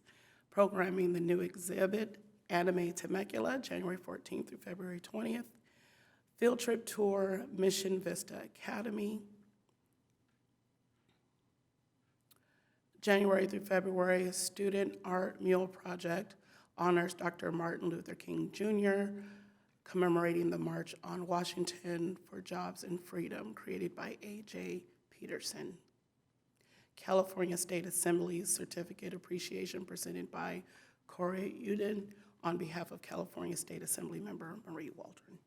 programming the new exhibit, Anime Temecula, January 14th through February 20th, field trip tour, Mission Vista Academy. January through February, student art mural project honors Dr. Martin Luther King Jr., commemorating the March on Washington for Jobs and Freedom, created by A.J. Peterson. California State Assembly's Certificate Appreciation presented by Corey Uden on behalf of California State Assembly member Marie Waldron.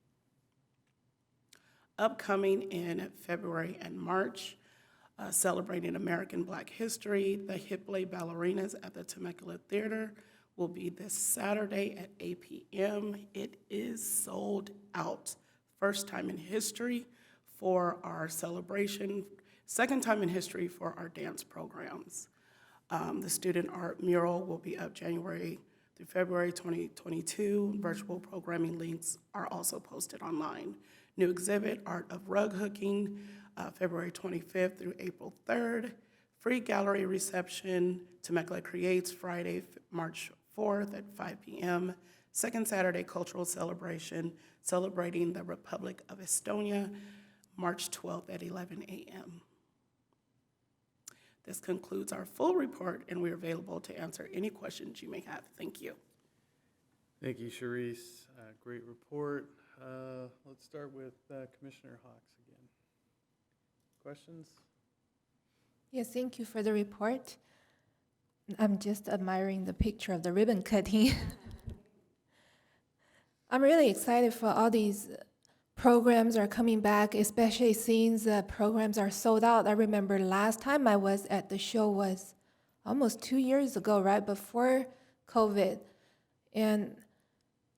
Upcoming in February and March, celebrating American Black History, the Hipley Ballerinas at the Temecula Theater will be this Saturday at 8 p.m. It is sold out. First time in history for our celebration, second time in history for our dance programs. The student art mural will be up January through February 2022. Virtual programming links are also posted online. New exhibit, Art of Rug Hooking, February 25th through April 3rd. Free gallery reception, Temecula Creates, Friday, March 4th at 5 p.m. Second Saturday cultural celebration, celebrating the Republic of Estonia, March 12th at 11 a.m. This concludes our full report, and we're available to answer any questions you may have. Thank you. Thank you, Sharice. Great report. Let's start with Commissioner Hawks again. Questions? Yes, thank you for the report. I'm just admiring the picture of the ribbon cutting. I'm really excited for all these programs are coming back, especially since the programs are sold out. I remember last time I was at the show was almost 2 years ago, right before COVID. And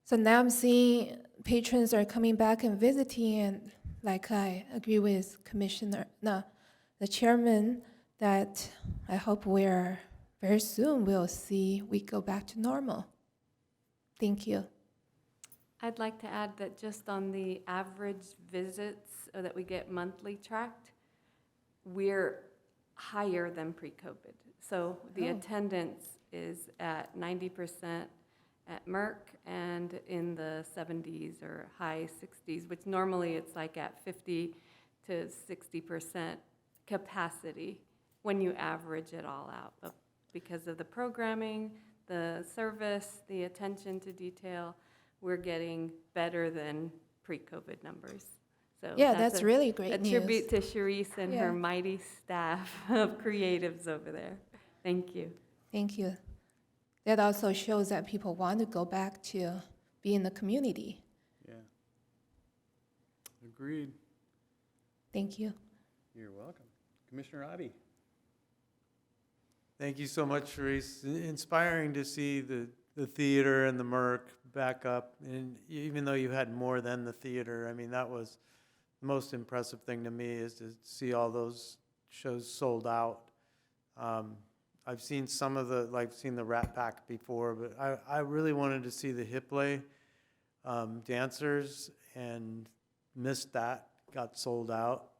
so now I'm seeing patrons are coming back and visiting, and like I agree with the chairman, that I hope very soon we go back to normal. Thank you. I'd like to add that just on the average visits that we get monthly tracked, we're higher than pre-COVID. So the attendance is at 90% at Merck and in the 70s or high 60s, which normally it's like at 50 to 60% capacity when you average it all out. But because of the programming, the service, the attention to detail, we're getting better than pre-COVID numbers. So Yeah, that's really great news. A tribute to Sharice and Yeah. her mighty staff of creatives over there. Thank you. Thank you. That also shows that people want to go back to be in the community. Yeah. Agreed. Thank you. You're welcome. Commissioner Adi. Thank you so much, Sharice. Inspiring to see the theater and the Merc back up. And even though you had more than the theater, I mean, that was the most impressive thing to me, is to see all those shows sold out. I've seen seen the Rat Pack before, but I really wanted to see the Hipley dancers and missed that, got sold out.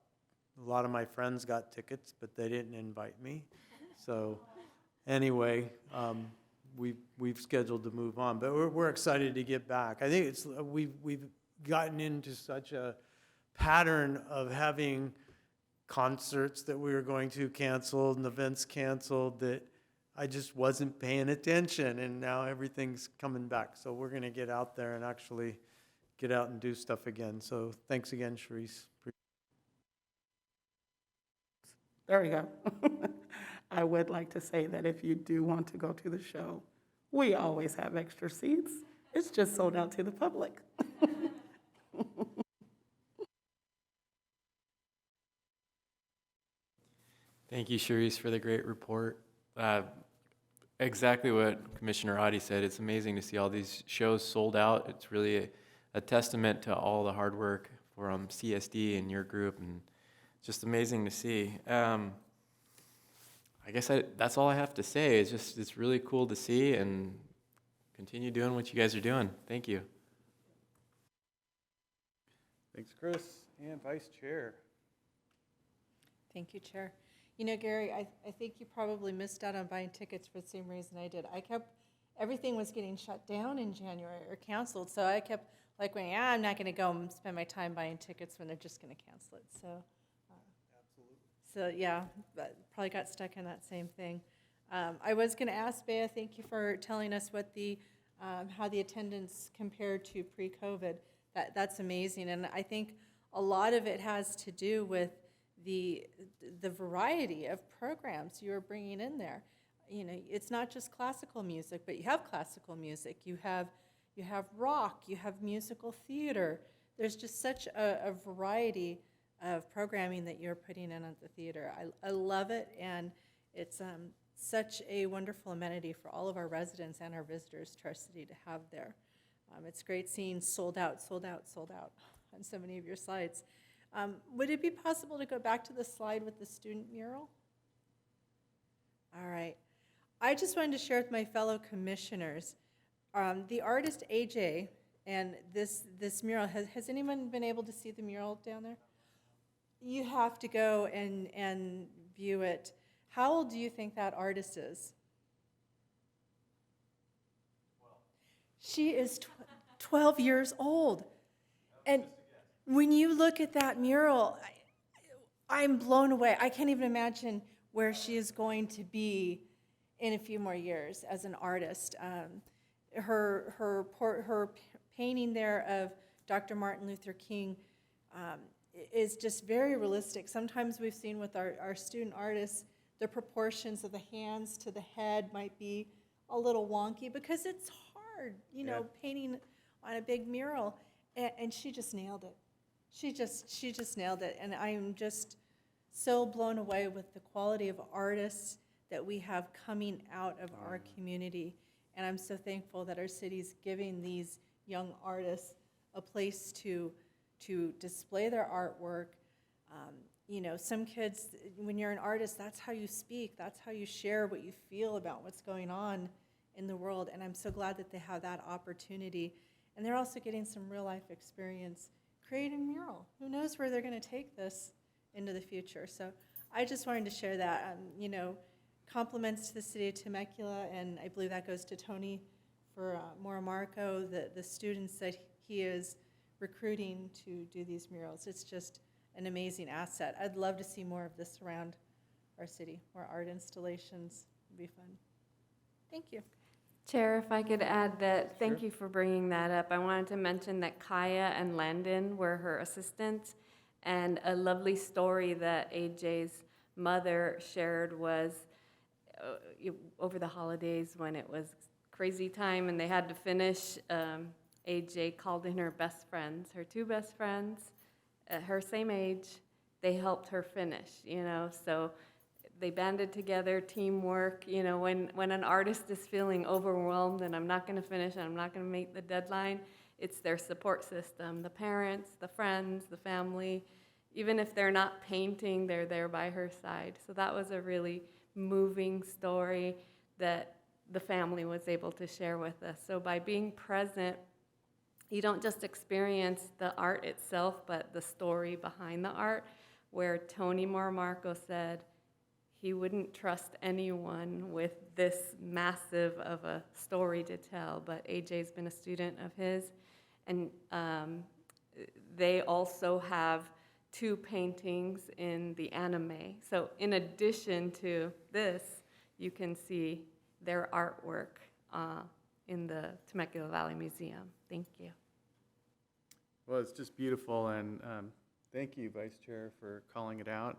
A lot of my friends got tickets, but they didn't invite me. So anyway, we've scheduled to move on, but we're excited to get back. I think we've gotten into such a pattern of having concerts that we were going to canceled and events canceled that I just wasn't paying attention, and now everything's coming back. So we're going to get out there and actually get out and do stuff again. So thanks again, Sharice. There we go. I would like to say that if you do want to go to the show, we always have extra seats. It's just sold out to the public. Thank you, Sharice, for the great report. Exactly what Commissioner Adi said. It's amazing to see all these shows sold out. It's really a testament to all the hard work from CSD and your group, and it's just amazing to see. I guess that's all I have to say. It's really cool to see, and continue doing what you guys are doing. Thank you. Thanks, Chris. And Vice Chair. Thank you, Chair. You know, Gary, I think you probably missed out on buying tickets for the same reason I did. Everything was getting shut down in January or canceled, so I kept like going, I'm not going to go and spend my time buying tickets when they're just going to cancel it. So, yeah, but probably got stuck in that same thing. I was going to ask Bea, thank you for telling us what how the attendance compared to pre-COVID. That's amazing, and I think a lot of it has to do with the variety of programs you are bringing in there. You know, it's not just classical music, but you have classical music, you have rock, you have musical theater. There's just such a variety of programming that you're putting in at the theater. I love it, and it's such a wonderful amenity for all of our residents and our visitors to our city to have there. It's great seeing sold out on so many of your slides. Would it be possible to go back to the slide with the student mural? All right. I just wanted to share with my fellow commissioners, the artist AJ and this mural, has anyone been able to see the mural down there? You have to go and view it. How old do you think that artist is? 12. She is 12 years old. And when you look at that mural, I'm blown away. I can't even imagine where she is going to be in a few more years as an artist. her painting there of Dr. Martin Luther King is just very realistic. Sometimes we've seen with our student artists, the proportions of the hands to the head might be a little wonky because it's hard, painting on a big mural. And she just nailed it. She just nailed it. And I am just so blown away with the quality of artists that we have coming out of our community. And I'm so thankful that our city's giving these young artists a place to display their artwork. Some kids, when you're an artist, that's how you speak. That's how you share what you feel about what's going on in the world. And I'm so glad that they have that opportunity. And they're also getting some real life experience creating a mural. Who knows where they're going to take this into the future. So I just wanted to share that. Compliments to the city of Temecula, and I believe that goes to Tony for Marco, the students that he is recruiting to do these murals. It's just an amazing asset. I'd love to see more of this around our city. More art installations would be fun. Thank you. Chair, if I could add that, thank you for bringing that up. I wanted to mention that Kaya and Landon were her assistants, and a lovely story that AJ's mother shared was over the holidays when it was crazy time and they had to finish, AJ called in her best friends, her two best friends, her same age. They helped her finish, so they banded together, teamwork. When an artist is feeling overwhelmed and I'm not going to finish and I'm not going to make the deadline, it's their support system, the parents, the friends, the family. Even if they're not painting, they're there by her side. So that was a really moving story that the family was able to share with us. So by being present, you don't just experience the art itself, but the story behind the art, where Tony Marco said he wouldn't trust anyone with this massive of a story to tell, but AJ's been a student of his, and they also have 2 paintings in the anime. So in addition to this, you can see their artwork in the Temecula Valley Museum. Thank you. Well, it's just beautiful, and thank you, Vice Chair, for calling it out.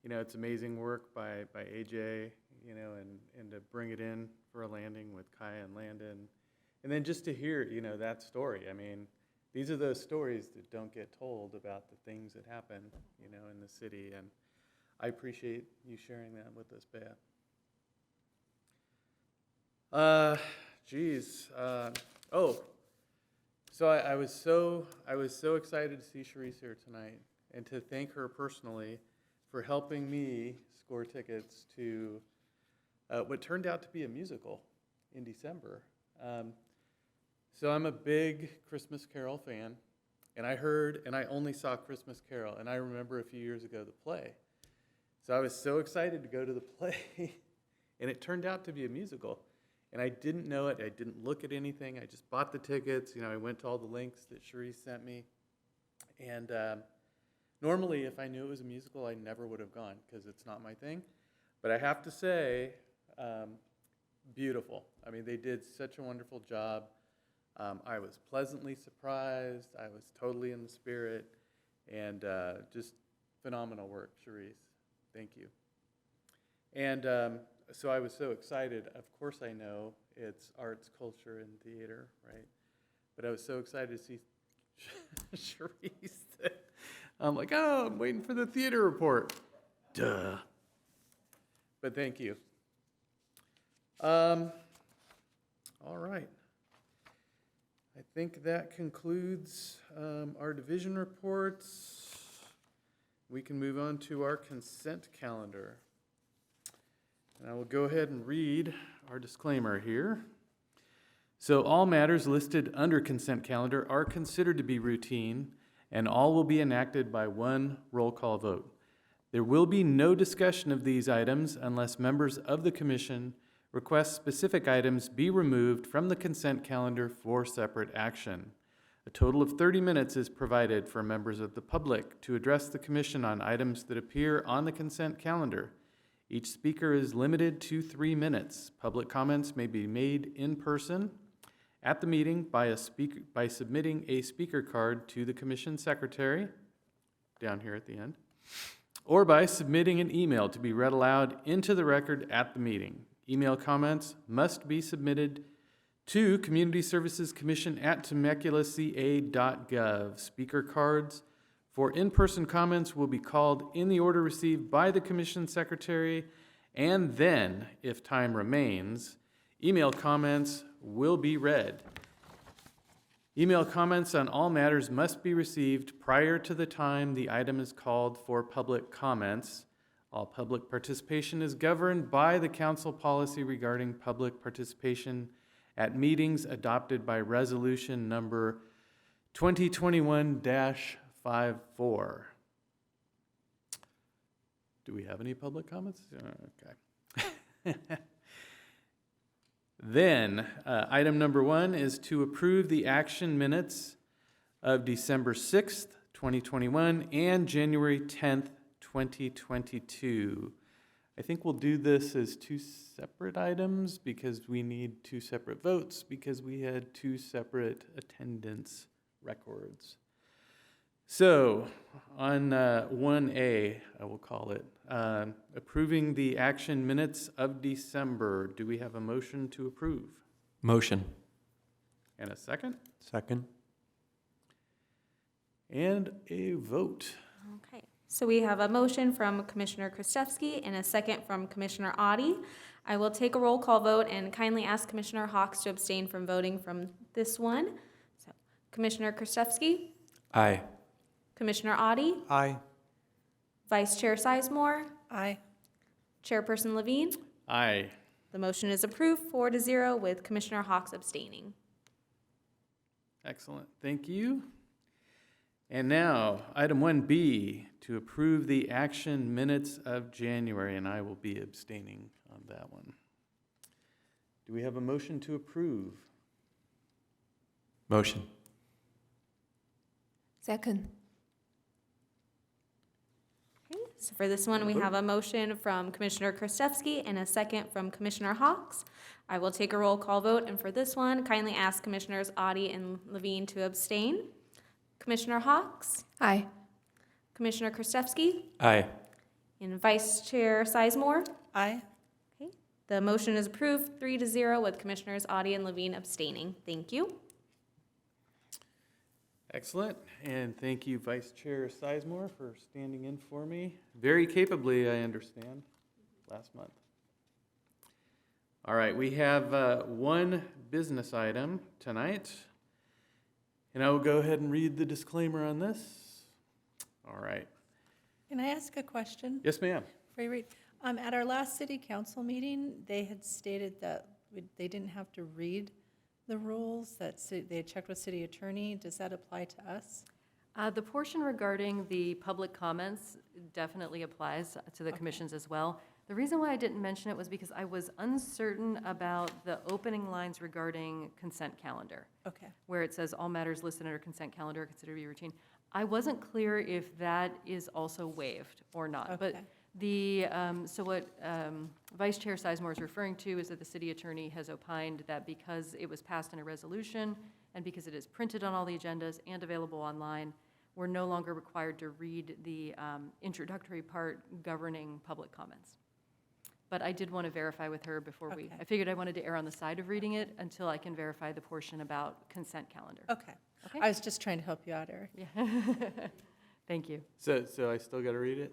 It's amazing work by AJ, and to bring it in for a landing with Kaya and Landon. And then just to hear, that story. I mean, these are those stories that don't get told about the things that happen, in the city. And I appreciate you sharing that with us, Beth. So I was so excited to see Charisse here tonight, and to thank her personally for helping me score tickets to what turned out to be a musical in December. So I'm a big Christmas Carol fan, and I only saw Christmas Carol, and I remember a few years ago the play. So I was so excited to go to the play, and it turned out to be a musical. And I didn't know it, I didn't look at anything, I just bought the tickets, I went to all the links that Charisse sent me. And normally, if I knew it was a musical, I never would have gone, because it's not my thing. But I have to say, beautiful. I mean, they did such a wonderful job. I was pleasantly surprised. I was totally in the spirit. And just phenomenal work, Charisse. Thank you. And so I was so excited. Of course I know it's arts, culture, and theater, right? But I was so excited to see Charisse that I'm like, I'm waiting for the theater report. Duh. But thank you. All right. I think that concludes our division reports. We can move on to our consent calendar. And I will go ahead and read our disclaimer here. So all matters listed under consent calendar are considered to be routine, and all will be enacted by one roll call vote. There will be no discussion of these items unless members of the commission request specific items be removed from the consent calendar for separate action. A total of 30 minutes is provided for members of the public to address the commission on items that appear on the consent calendar. Each speaker is limited to 3 minutes. Public comments may be made in person at the meeting by submitting a speaker card to the commission secretary, down here at the end, or by submitting an email to be read aloud into the record at the meeting. Email comments must be submitted to Community Services Commission at temeculaca.gov. Speaker cards for in-person comments will be called in the order received by the commission secretary, and then, if time remains, email comments will be read. Email comments on all matters must be received prior to the time the item is called for public comments. All public participation is governed by the council policy regarding public participation at meetings adopted by resolution number 2021-54. Do we have any public comments? Okay. Then, item number 1 is to approve the action minutes of December 6th, 2021 and January 10th, 2022. I think we'll do this as 2 separate items because we need 2 separate votes because we had 2 separate attendance records. So, on 1A, I will call it, approving the action minutes of December. Do we have a motion to approve? Motion. And a second? Second. And a vote. Okay, so we have a motion from Commissioner Krzyzewski and a second from Commissioner Audi. I will take a roll call vote and kindly ask Commissioner Hawks to abstain from voting from this one. So, Commissioner Krzyzewski, Aye. Commissioner Audi, Aye. Vice Chair Sizemore, Aye. Chairperson Levine. Aye. The motion is approved 4-0 with Commissioner Hawks abstaining. Excellent. Thank you. And now, item 1B, to approve the action minutes of January, and I will be abstaining on that one. Do we have a motion to approve? Motion. Second. Okay, so for this one, we have a motion from Commissioner Krzyzewski and a second from Commissioner Hawks. I will take a roll call vote, and for this one, kindly ask Commissioners Audi and Levine to abstain. Commissioner Hawks, Aye. Commissioner Krzyzewski, Aye. and Vice Chair Sizemore. Aye. Okay, the motion is approved 3-0 with Commissioners Audi and Levine abstaining. Thank you. Excellent, and thank you, Vice Chair Sizemore, for standing in for me very capably, I understand, last month. All right, we have 1 business item tonight, and I will go ahead and read the disclaimer on this. All right. Can I ask a question? Yes, ma'am. Before you read, at our last city council meeting, they had stated that they didn't have to read the rules, that they had checked with city attorney. Does that apply to us? The portion regarding the public comments definitely applies to the commissions as well. The reason why I didn't mention it was because I was uncertain about the opening lines regarding consent calendar, Okay. where it says all matters listed under consent calendar are considered to be routine. I wasn't clear if that is also waived or not. But Okay. so what Vice Chair Sizemore is referring to is that the city attorney has opined that because it was passed in a resolution and because it is printed on all the agendas and available online, we're no longer required to read the introductory part governing public comments. But I did want to verify with her before Okay. I figured I wanted to err on the side of reading it until I can verify the portion about consent calendar. Okay. Okay. I was just trying to help you out, Eric. Yeah. Thank you. So I still got to read it?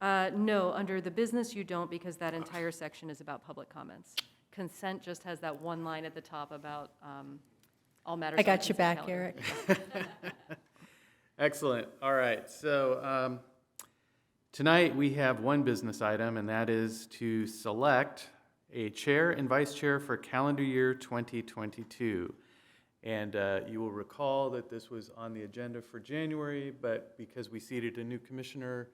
No, under the business you don't, because that entire section is about public comments. Consent just has that one line at the top about all matters. I on got your consent back, calendar. Eric. Excellent. All right. So tonight we have 1 business item, and that is to select a chair and vice chair for calendar year 2022. And you will recall that this was on the agenda for January, but because we seated a new commissioner,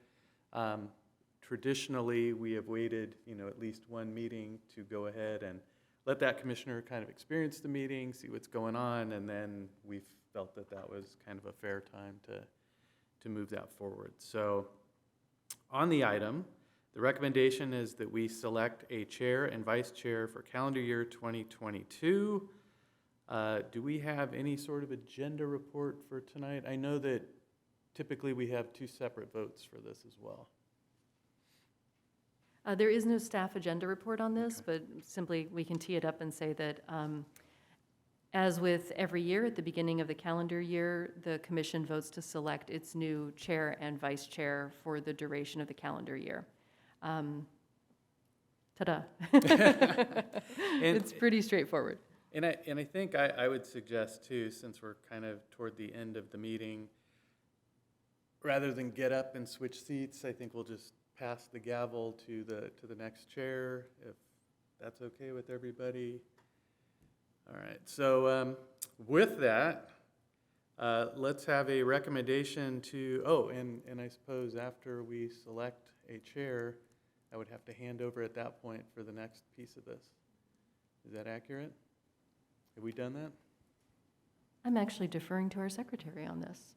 traditionally we have waited, at least 1 meeting to go ahead and let that commissioner kind of experience the meeting, see what's going on, and then we felt that that was kind of a fair time to move that forward. So on the item, The recommendation is that we select a chair and vice chair for calendar year 2022. Do we have any sort of agenda report for tonight? I know that typically we have 2 separate votes for this as well. There is no staff agenda report on this, but simply we can tee it up and say that as with every year, at the beginning of the calendar year, the commission votes to select its new chair and vice chair for the duration of the calendar year. Ta-da. It's pretty straightforward. And I think I would suggest too, since we're kind of toward the end of the meeting, rather than get up and switch seats, I think we'll just pass the gavel to the next chair, if that's okay with everybody. All right, so with that, let's have a recommendation to, and I suppose after we select a chair, I would have to hand over at that point for the next piece of this. Is that accurate? Have we done that? I'm actually deferring to our secretary on this.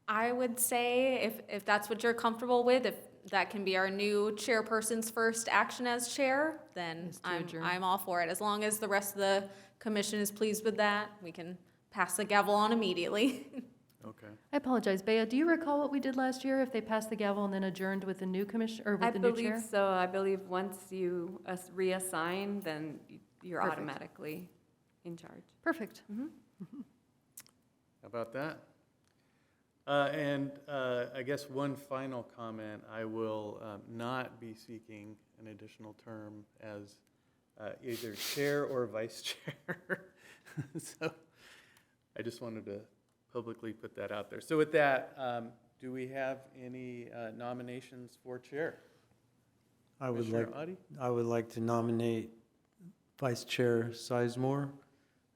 I would say if that's what you're comfortable with, if that can be our new chairperson's first action as chair, then Is to I'm adjourn. all for it. As long as the rest of the commission is pleased with that, we can pass the gavel on immediately. Okay. I apologize, Bea, do you recall what we did last year, if they passed the gavel and then adjourned with the new commission, or I with the new chair? believe so. I believe once you reassign, then you're Perfect. automatically in charge. Perfect. How about that? I guess one final comment, I will not be seeking an additional term as either chair or vice chair. So I just wanted to publicly put that out there. So with that, do we have any nominations for chair? I would Commissioner like, Adi? I would like to nominate Vice Chair Sizemore,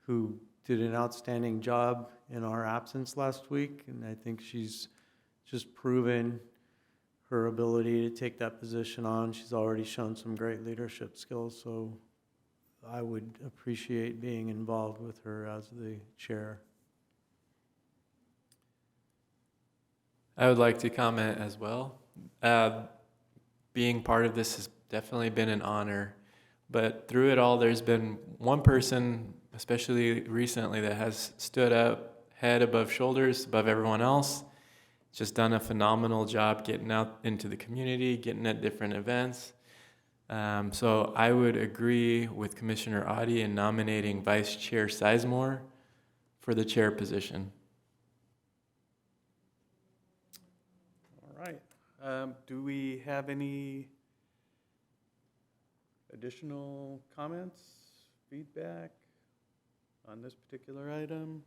who did an outstanding job in our absence last week, and I think she's just proven her ability to take that position on. She's already shown some great leadership skills, so I would appreciate being involved with her as the chair. I would like to comment as well. Being part of this has definitely been an honor, but through it all, there's been one person, especially recently, that has stood up head above shoulders, above everyone else. Just done a phenomenal job getting out into the community, getting at different events. So I would agree with Commissioner Adi in nominating Vice Chair Sizemore for the chair position. All right. Do we have any additional comments, feedback on this particular item?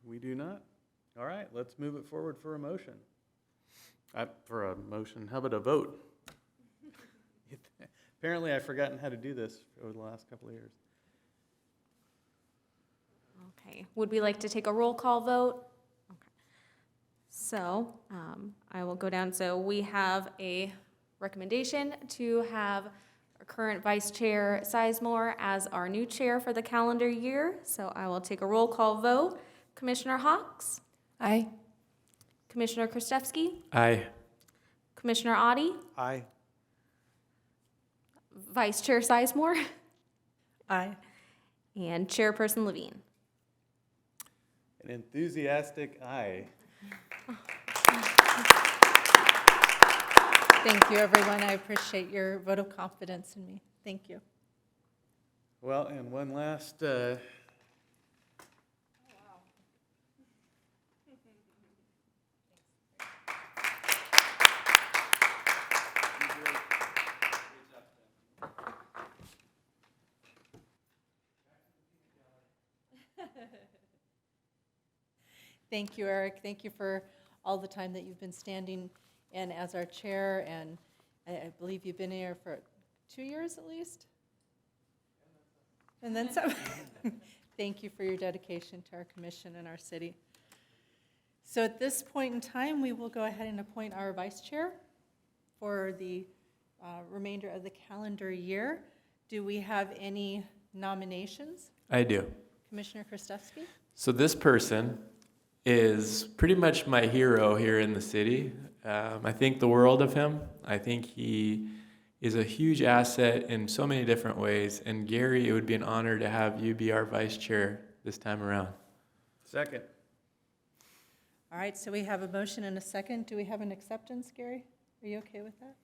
We do not? All right, let's move it forward for a motion. For a motion, how about a vote? Apparently I've forgotten how to do this over the last couple of years. Okay, would we like to take a roll call vote? Okay. So, I will go down. So we have a recommendation to have our current Vice Chair Sizemore as our new chair for the calendar year. So I will take a roll call vote. Commissioner Hawks? Aye. Commissioner Krzyzewski? Aye. Commissioner Adi? Aye. Vice Chair Sizemore? Aye. And Chairperson Levine? An enthusiastic aye. Thank you, everyone. I appreciate your vote of confidence in me. Thank you. Well, and one last Thank you, Eric. Thank you for all the time that you've been standing in as our chair, and I believe you've been here for 2 years at least? And then some. Thank you for your dedication to our commission and our city. So at this point in time, we will go ahead and appoint our vice chair for the remainder of the calendar year. Do we have any nominations? I do. Commissioner Krzyzewski? So this person is pretty much my hero here in the city. I think the world of him. I think he is a huge asset in so many different ways. And Gary, it would be an honor to have you be our vice chair this time around. Second. All right, so we have a motion and a second. Do we have an acceptance, Gary? Are you okay with that?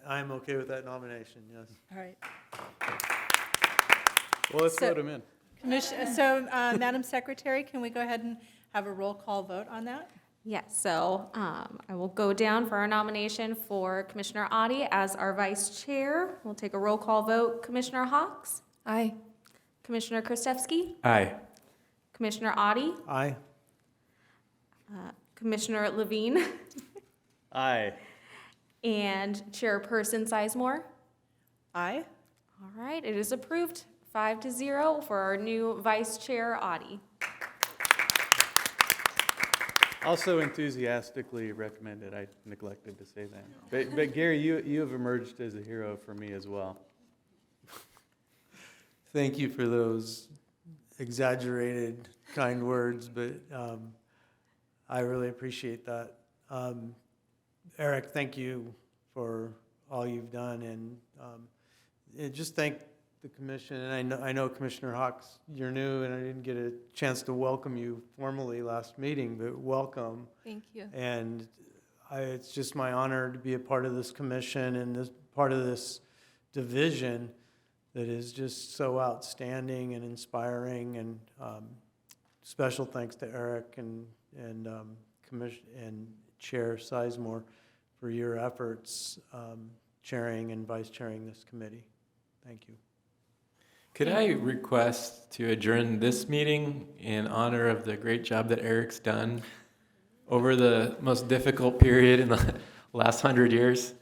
I'm okay with that nomination, yes. All right. Well, let's So- vote him in. Madam Secretary, can we go ahead and have a roll call vote on that? Yes, so I will go down for our nomination for Commissioner Adi as our vice chair. We'll take a roll call vote. Commissioner Hawks? Aye. Commissioner Krzyzewski? Aye. Commissioner Adi? Aye. Commissioner Levine? Aye. And Chairperson Sizemore? Aye. All right, it is approved 5-0 for our new vice chair, Adi. Also enthusiastically recommended. I neglected to say that. But Gary, you have emerged as a hero for me as well. Thank you for those exaggerated kind words, but I really appreciate that. Eric, thank you for all you've done, and just thank the commission. And I know Commissioner Hawks, you're new, and I didn't get a chance to welcome you formally last meeting, but welcome. Thank you. And it's just my honor to be a part of this commission and this part of this division that is just so outstanding and inspiring. And special thanks to Eric and Commission and Chair Sizemore for your efforts chairing and vice chairing this committee. Thank you. Could I request to adjourn this meeting in honor of the great job that Eric's done over the most difficult period in the last 100 years?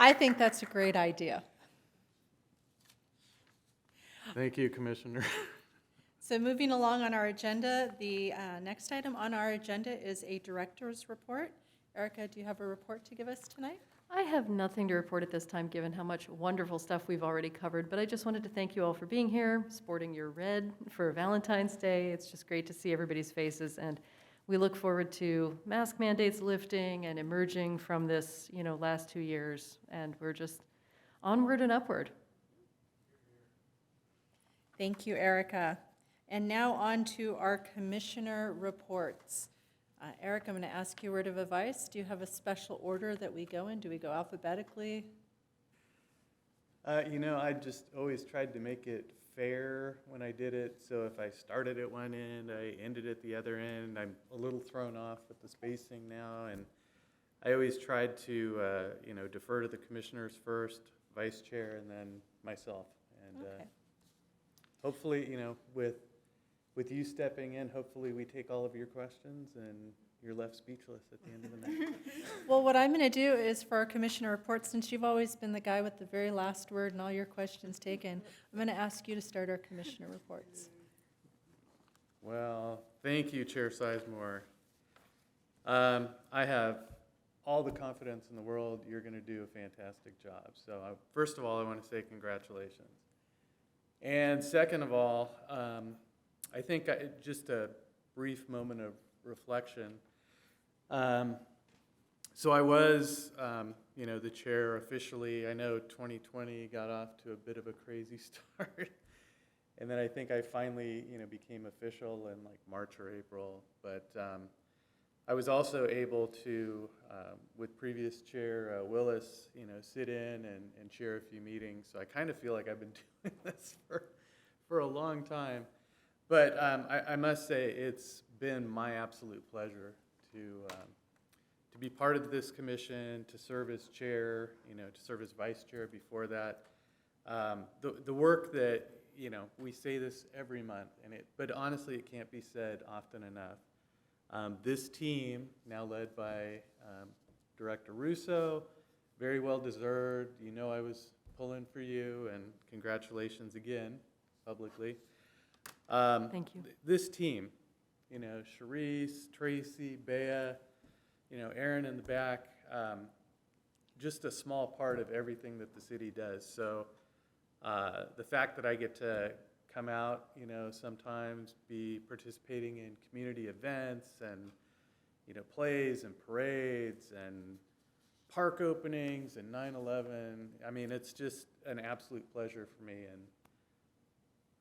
I think that's a great idea. Thank you, Commissioner. So moving along on our agenda, the next item on our agenda is a director's report. Erica, do you have a report to give us tonight? I have nothing to report at this time, given how much wonderful stuff we've already covered, but I just wanted to thank you all for being here, sporting your red for Valentine's Day. It's just great to see everybody's faces, and we look forward to mask mandates lifting and emerging from this, last 2 years, and we're just onward and upward. Thank you, Erica. And now on to our commissioner reports. Eric, I'm going to ask you a word of advice. Do you have a special order that we go in? Do we go alphabetically? I just always tried to make it fair when I did it. So if I started at one end, I ended at the other end. I'm a little thrown off with the spacing now. And I always tried to, defer to the commissioners first, vice chair, and then myself. And Okay. hopefully, with you stepping in, hopefully we take all of your questions and you're left speechless at the end of the night. Well, what I'm going to do is for our commissioner report, since you've always been the guy with the very last word and all your questions taken, I'm going to ask you to start our commissioner reports. Well, thank you, Chair Sizemore. I have all the confidence in the world you're going to do a fantastic job. So first of all, I want to say congratulations. And second of all, I think just a brief moment of reflection. So I was, the chair officially. I know 2020 got off to a bit of a crazy start. And then I think I finally, became official in like March or April. But I was also able to, with previous chair Willis, sit in and chair a few meetings. So I kind of feel like I've been doing this for a long time. But I must say it's been my absolute pleasure to be part of this commission, to serve as chair, to serve as vice chair before that. The work that, we say this every month, but honestly it can't be said often enough. This team, now led by Director Russo, very well deserved. I was pulling for you, and congratulations again, publicly. Thank you. This team, Sharice, Tracy, Bea, Aaron in the back, just a small part of everything that the city does. So the fact that I get to come out, sometimes be participating in community events and plays and parades and park openings and 9/11. I mean, it's just an absolute pleasure for me, and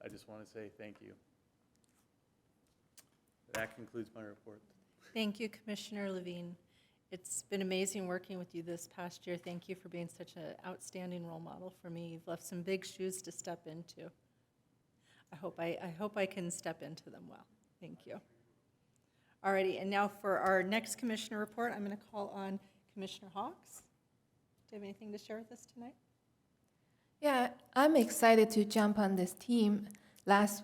I just want to say thank you. That concludes my report. Thank you, Commissioner Levine. It's been amazing working with you this past year. Thank you for being such an outstanding role model for me. You've left some big shoes to step into. I hope I can step into them well. Thank you. Alrighty, and now for our next commissioner report, I'm going to call on Commissioner Hawks. Do you have anything to share with us tonight? Yeah, I'm excited to jump on this team. Last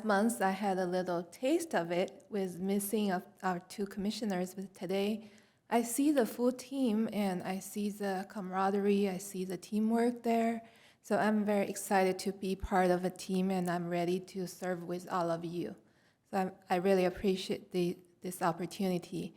month, I had a little taste of it with missing of our two commissioners, but today I see the full team and I see the camaraderie, I see the teamwork there. So I'm very excited to be part of a team, and I'm ready to serve with all of you. So I really appreciate this opportunity.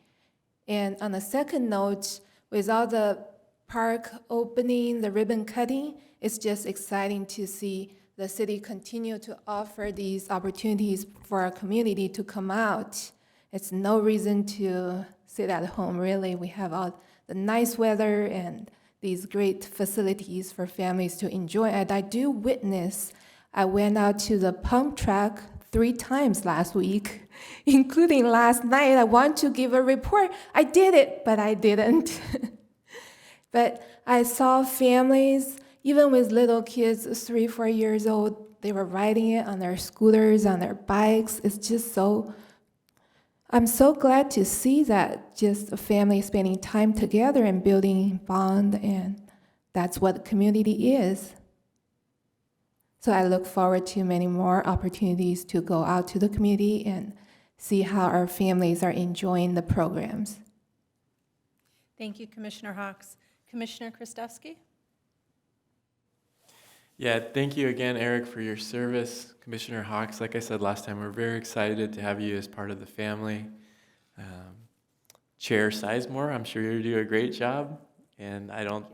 And on a second note, with all the park opening, the ribbon cutting, it's just exciting to see the city continue to offer these opportunities for our community to come out. It's no reason to sit at home, really. We have all the nice weather and these great facilities for families to enjoy. And I do witness, I went out to the pump track 3 times last week, including last night. I want to give a report. I did it, but I didn't. But I saw families, even with little kids, 3, 4 years old, they were riding it on their scooters, on their bikes. It's just so, I'm so glad to see that, just a family spending time together and building bond, and that's what community is. So I look forward to many more opportunities to go out to the community and see how our families are enjoying the programs. Thank you, Commissioner Hawks. Commissioner Krastowski? Yeah, thank you again, Eric, for your service. Commissioner Hawks, like I said last time, we're very excited to have you as part of the family. Chair Sizemore, I'm sure you'll do a great job, and I don't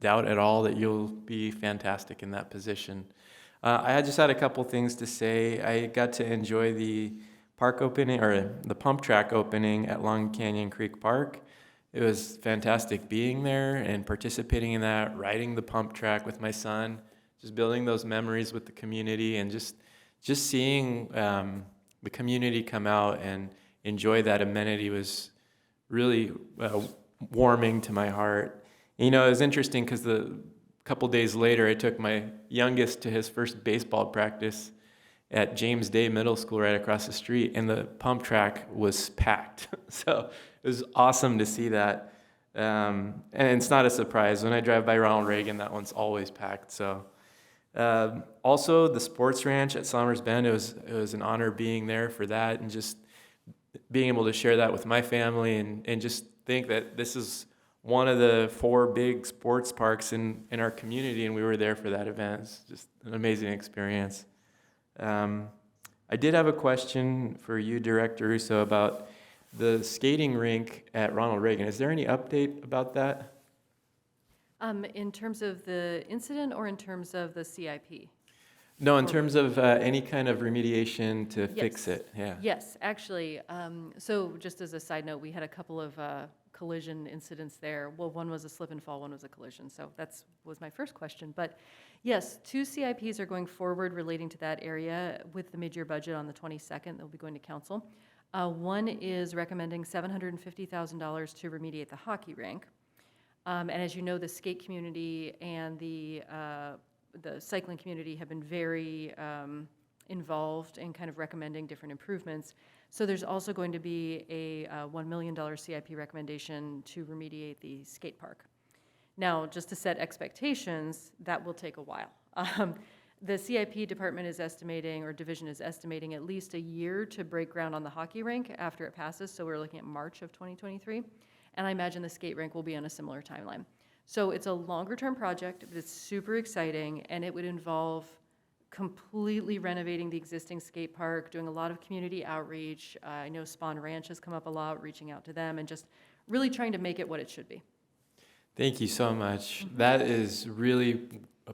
doubt at all that you'll be fantastic in that position. I just had a couple things to say. I got to enjoy the park opening, or the pump track opening at Long Canyon Creek Park. It was fantastic being there and participating in that, riding the pump track with my son, just building those memories with the community, and just seeing the community come out and enjoy that amenity was really warming to my heart. You know, it was interesting because a couple days later, I took my youngest to his first baseball practice at James Day Middle School right across the street, and the pump track was packed. So it was awesome to see that. And it's not a surprise. When I drive by Ronald Reagan, that one's always packed. So also the sports ranch at Somers Bend, it was an honor being there for that, and just being able to share that with my family, and just think that this is one of the 4 big sports parks in our community, and we were there for that event. It's just an amazing experience. I did have a question for you, Director Russo, about the skating rink at Ronald Reagan. Is there any update about that? In terms of the incident or in terms of the CIP? No, in terms of any kind of remediation to fix Yes. it, yeah. Yes, actually. So just as a side note, we had a couple of collision incidents there. Well, one was a slip and fall, one was a collision. So that was my first question. But yes, 2 CIPs are going forward relating to that area with the mid-year budget on the 22nd. They'll be going to council. One is recommending $750,000 to remediate the hockey rink. And as you know, the skate community and the cycling community have been very involved in kind of recommending different improvements. So there's also going to be a $1 million CIP recommendation to remediate the skate park. Now, just to set expectations, that will take a while. The CIP department is estimating, or division is estimating, at least a year to break ground on the hockey rink after it passes, so we're looking at March of 2023. And I imagine the skate rink will be on a similar timeline. So it's a longer-term project, but it's super exciting, and it would involve completely renovating the existing skate park, doing a lot of community outreach. I know Spawn Ranch has come up a lot, reaching out to them, and just really trying to make it what it should be. Thank you so much. That is really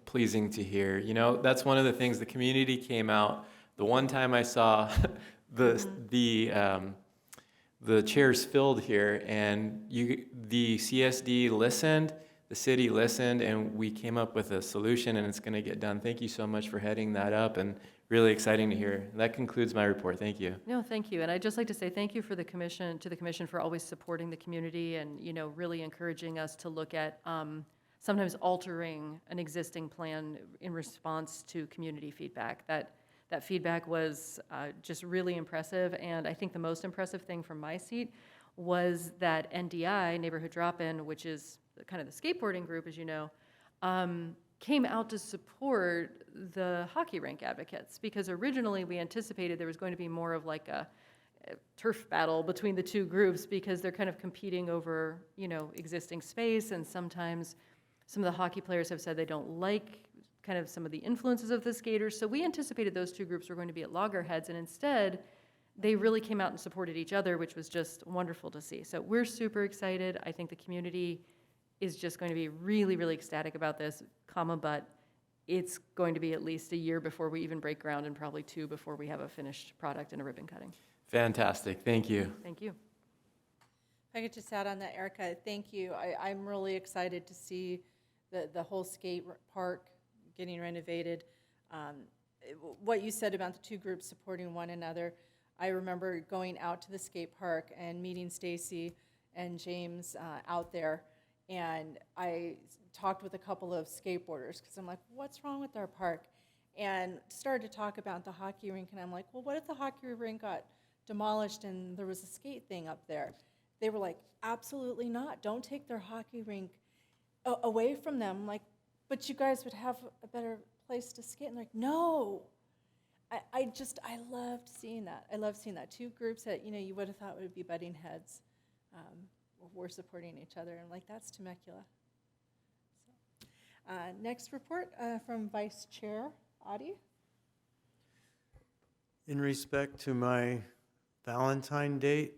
pleasing to hear. You know, that's one of the things, the community came out. The one time I saw the the chairs filled here, and the CSD listened, the city listened, and we came up with a solution, and it's going to get done. Thank you so much for heading that up, and really exciting to hear. That concludes my report. Thank you. No, thank you. And I'd just like to say thank you for the commission, to the commission for always supporting the community and, you know, really encouraging us to look at sometimes altering an existing plan in response to community feedback. That feedback was just really impressive. And I think the most impressive thing from my seat was that NDI, Neighborhood Drop-In, which is kind of the skateboarding group, as you know, came out to support the hockey rink advocates, because originally we anticipated there was going to be more of like a turf battle between the two groups, because they're kind of competing over, you know, existing space, and sometimes some of the hockey players have said they don't like kind of some of the influences of the skaters. So we anticipated those two groups were going to be at loggerheads, and instead they really came out and supported each other, which was just wonderful to see. So we're super excited. I think the community is just going to be really, really ecstatic about this, but it's going to be at least a year before we even break ground, and probably 2 before we have a finished product and a ribbon cutting. Fantastic. Thank you. Thank you. If I could just add on that, Erica, thank you. I'm really excited to see the whole skate park getting renovated. What you said about the two groups supporting one another, I remember going out to the skate park and meeting Stacy and James out there, and I talked with a couple of skateboarders, because I'm like, what's wrong with our park? And started to talk about the hockey rink, and I'm like, well, what if the hockey rink got demolished and there was a skate thing up there? They were like, absolutely not. Don't take their hockey rink away from them. I'm like, but you guys would have a better place to skate. And they're like, no. I loved seeing that. I love seeing that. Two groups that, you know, you would have thought would be butting heads were supporting each other. And like, that's Temecula. So, next report from Vice Chair Adi. In respect to my Valentine date,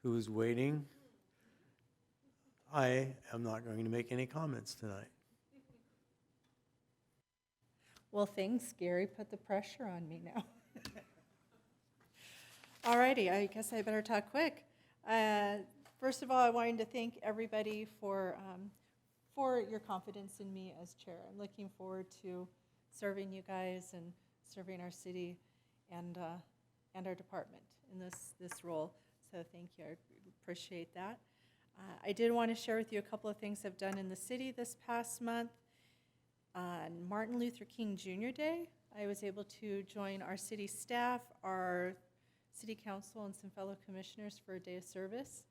who is waiting, I am not going to make any comments tonight. Well, thanks, Gary. Put the pressure on me now. All righty, I guess I better talk quick. First of all, I wanted to thank everybody for your confidence in me as chair. I'm looking forward to serving you guys and serving our city and our department in this role. So thank you. I appreciate that. I did want to share with you a couple of things I've done in the city this past month. On Martin Luther King Jr. Day, I was able to join our city staff, our city council, and some fellow commissioners for a day of service.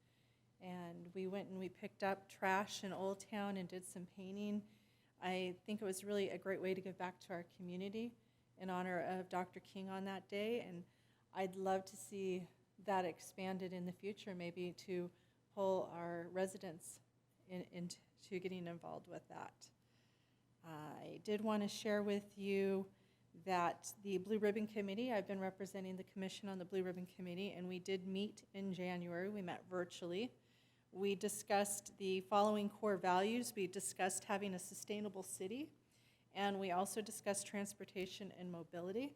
And we went and we picked up trash in Old Town and did some painting. I think it was really a great way to give back to our community in honor of Dr. King on that day. And I'd love to see that expanded in the future, maybe to pull our residents into getting involved with that. I did want to share with you that the Blue Ribbon Committee, I've been representing the commission on the Blue Ribbon Committee, and we did meet in January. We met virtually. We discussed the following core values. We discussed having a sustainable city, and we also discussed transportation and mobility.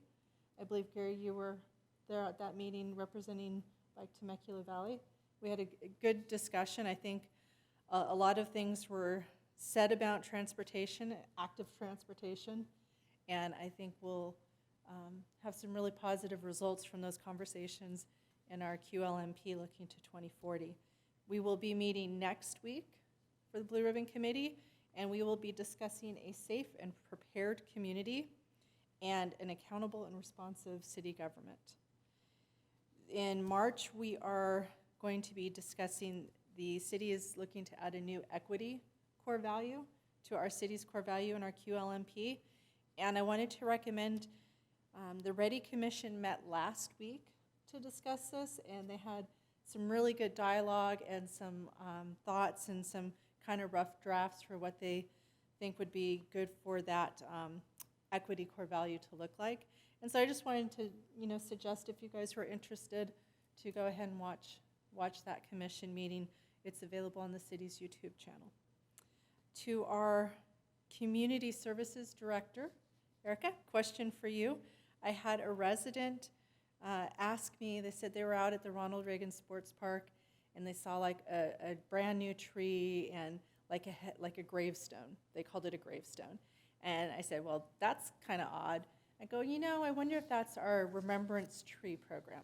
I believe, Gary, you were there at that meeting representing like Temecula Valley. We had a good discussion. I think a lot of things were said about transportation, active transportation, and I think we'll have some really positive results from those conversations in our QLMP looking to 2040. We will be meeting next week for the Blue Ribbon Committee, and we will be discussing a safe and prepared community and an accountable and responsive city government. In March, we are going to be discussing, the city is looking to add a new equity core value to our city's core value in our QLMP. And I wanted to recommend, the Ready Commission met last week to discuss this, and they had some really good dialogue and some thoughts and some kind of rough drafts for what they think would be good for that equity core value to look like. And so I just wanted to, suggest if you guys were interested to go ahead and watch that commission meeting. It's available on the city's YouTube channel. To our community services director, Erica, question for you. I had a resident asked me, they said they were out at the Ronald Reagan Sports Park, and they saw like a brand-new tree and like like a gravestone. They called it a gravestone. And I said, well, that's kind of odd. I go, I wonder if that's our Remembrance Tree program.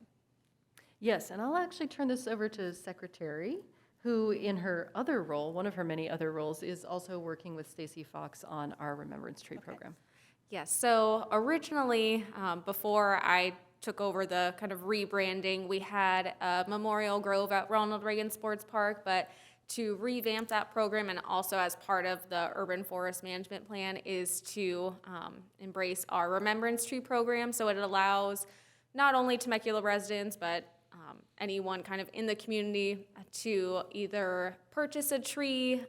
Yes, and I'll actually turn this over to Secretary, who in her other role, one of her many other roles, is also working with Stacy Fox on our Remembrance Tree program. Yes, so originally, before I took over the kind of rebranding, we had a Memorial Grove at Ronald Reagan Sports Park, but to revamp that program and also as part of the urban forest management plan is to embrace our Remembrance Tree program. So it allows not only Temecula residents, but anyone kind of in the community to either purchase a tree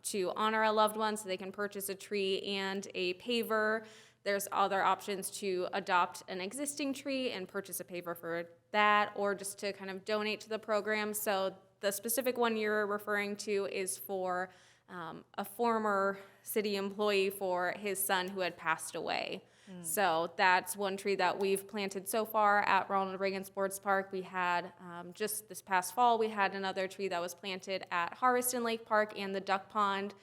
to honor a loved one, so they can purchase a tree and a paver. There's other options to adopt an existing tree and purchase a paver for that, or just to kind of donate to the program. So the specific one you're referring to is for a former city employee for his son who had passed away. So that's one tree that we've planted so far at Ronald Reagan Sports Park. We had, just this past fall, we had another tree that was planted at Harveston Lake Park and the Duck Pond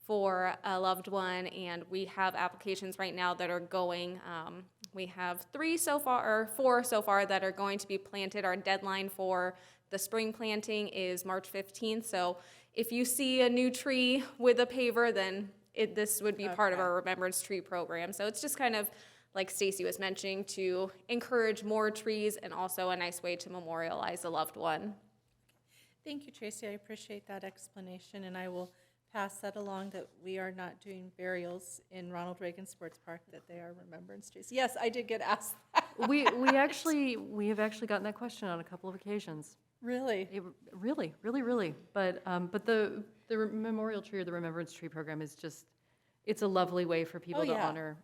for a loved one, and we have applications right now that are going. We have 4 so far that are going to be planted. Our deadline for the spring planting is March 15th, so if you see a new tree with a paver, then this would be part of our Remembrance Tree program. So it's just kind of, like Stacy was mentioning, to encourage more trees and also a nice way to memorialize a loved one. Thank you, Tracy. I appreciate that explanation, and I will pass that along that we are not doing burials in Ronald Reagan Sports Park, that they are remembrance trees. Yes, I did get asked that. We have actually gotten that question on a couple of occasions. Really? Really. But the memorial tree or the Remembrance Tree program is just, it's a lovely way for people to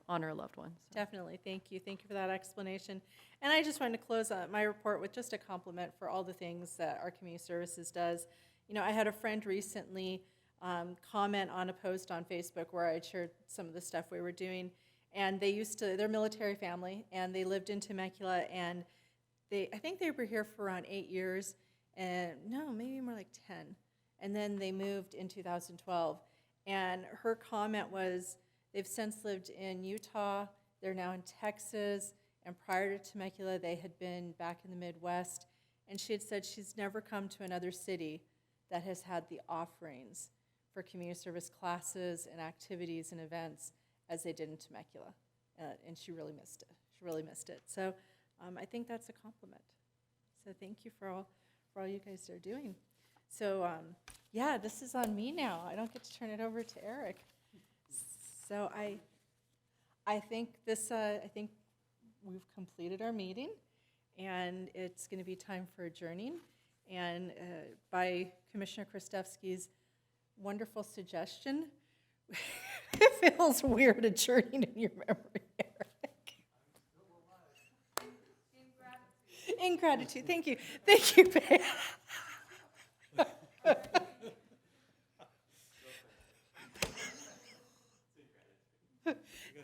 honor a loved one. So. Definitely. Thank you for that explanation. And I just wanted to close my report with just a compliment for all the things that our community services does. I had a friend recently comment on a post on Facebook where I shared some of the stuff we were doing, and they're a military family, and they lived in Temecula, and I think they were here for around 8 years, and no, maybe more like 10, and then they moved in 2012, and her comment was they've since lived in Utah, they're now in Texas, and prior to Temecula they had been back in the Midwest, and she had said she's never come to another city that has had the offerings for community service classes and activities and events as they did in Temecula, and she really missed it. So I think that's a compliment. So thank you for all you guys are doing. So this is on me now. I don't get to turn it over to Eric. So I think we've completed our meeting, and it's going to be time for adjourning. And by Commissioner Kristevsky's wonderful suggestion, it feels weird adjourning in your memory, Eric. In gratitude. Thank you. Thank you, Pam.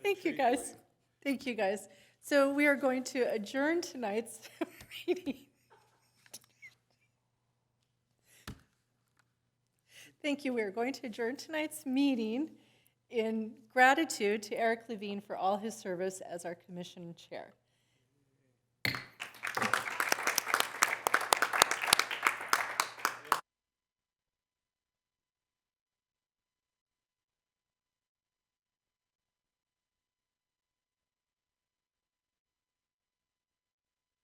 Thank you, guys. Thank you, guys. So we are going to adjourn tonight's meeting. Thank you. We are going to adjourn tonight's meeting in gratitude to Eric Levine for all his service as our commission chair.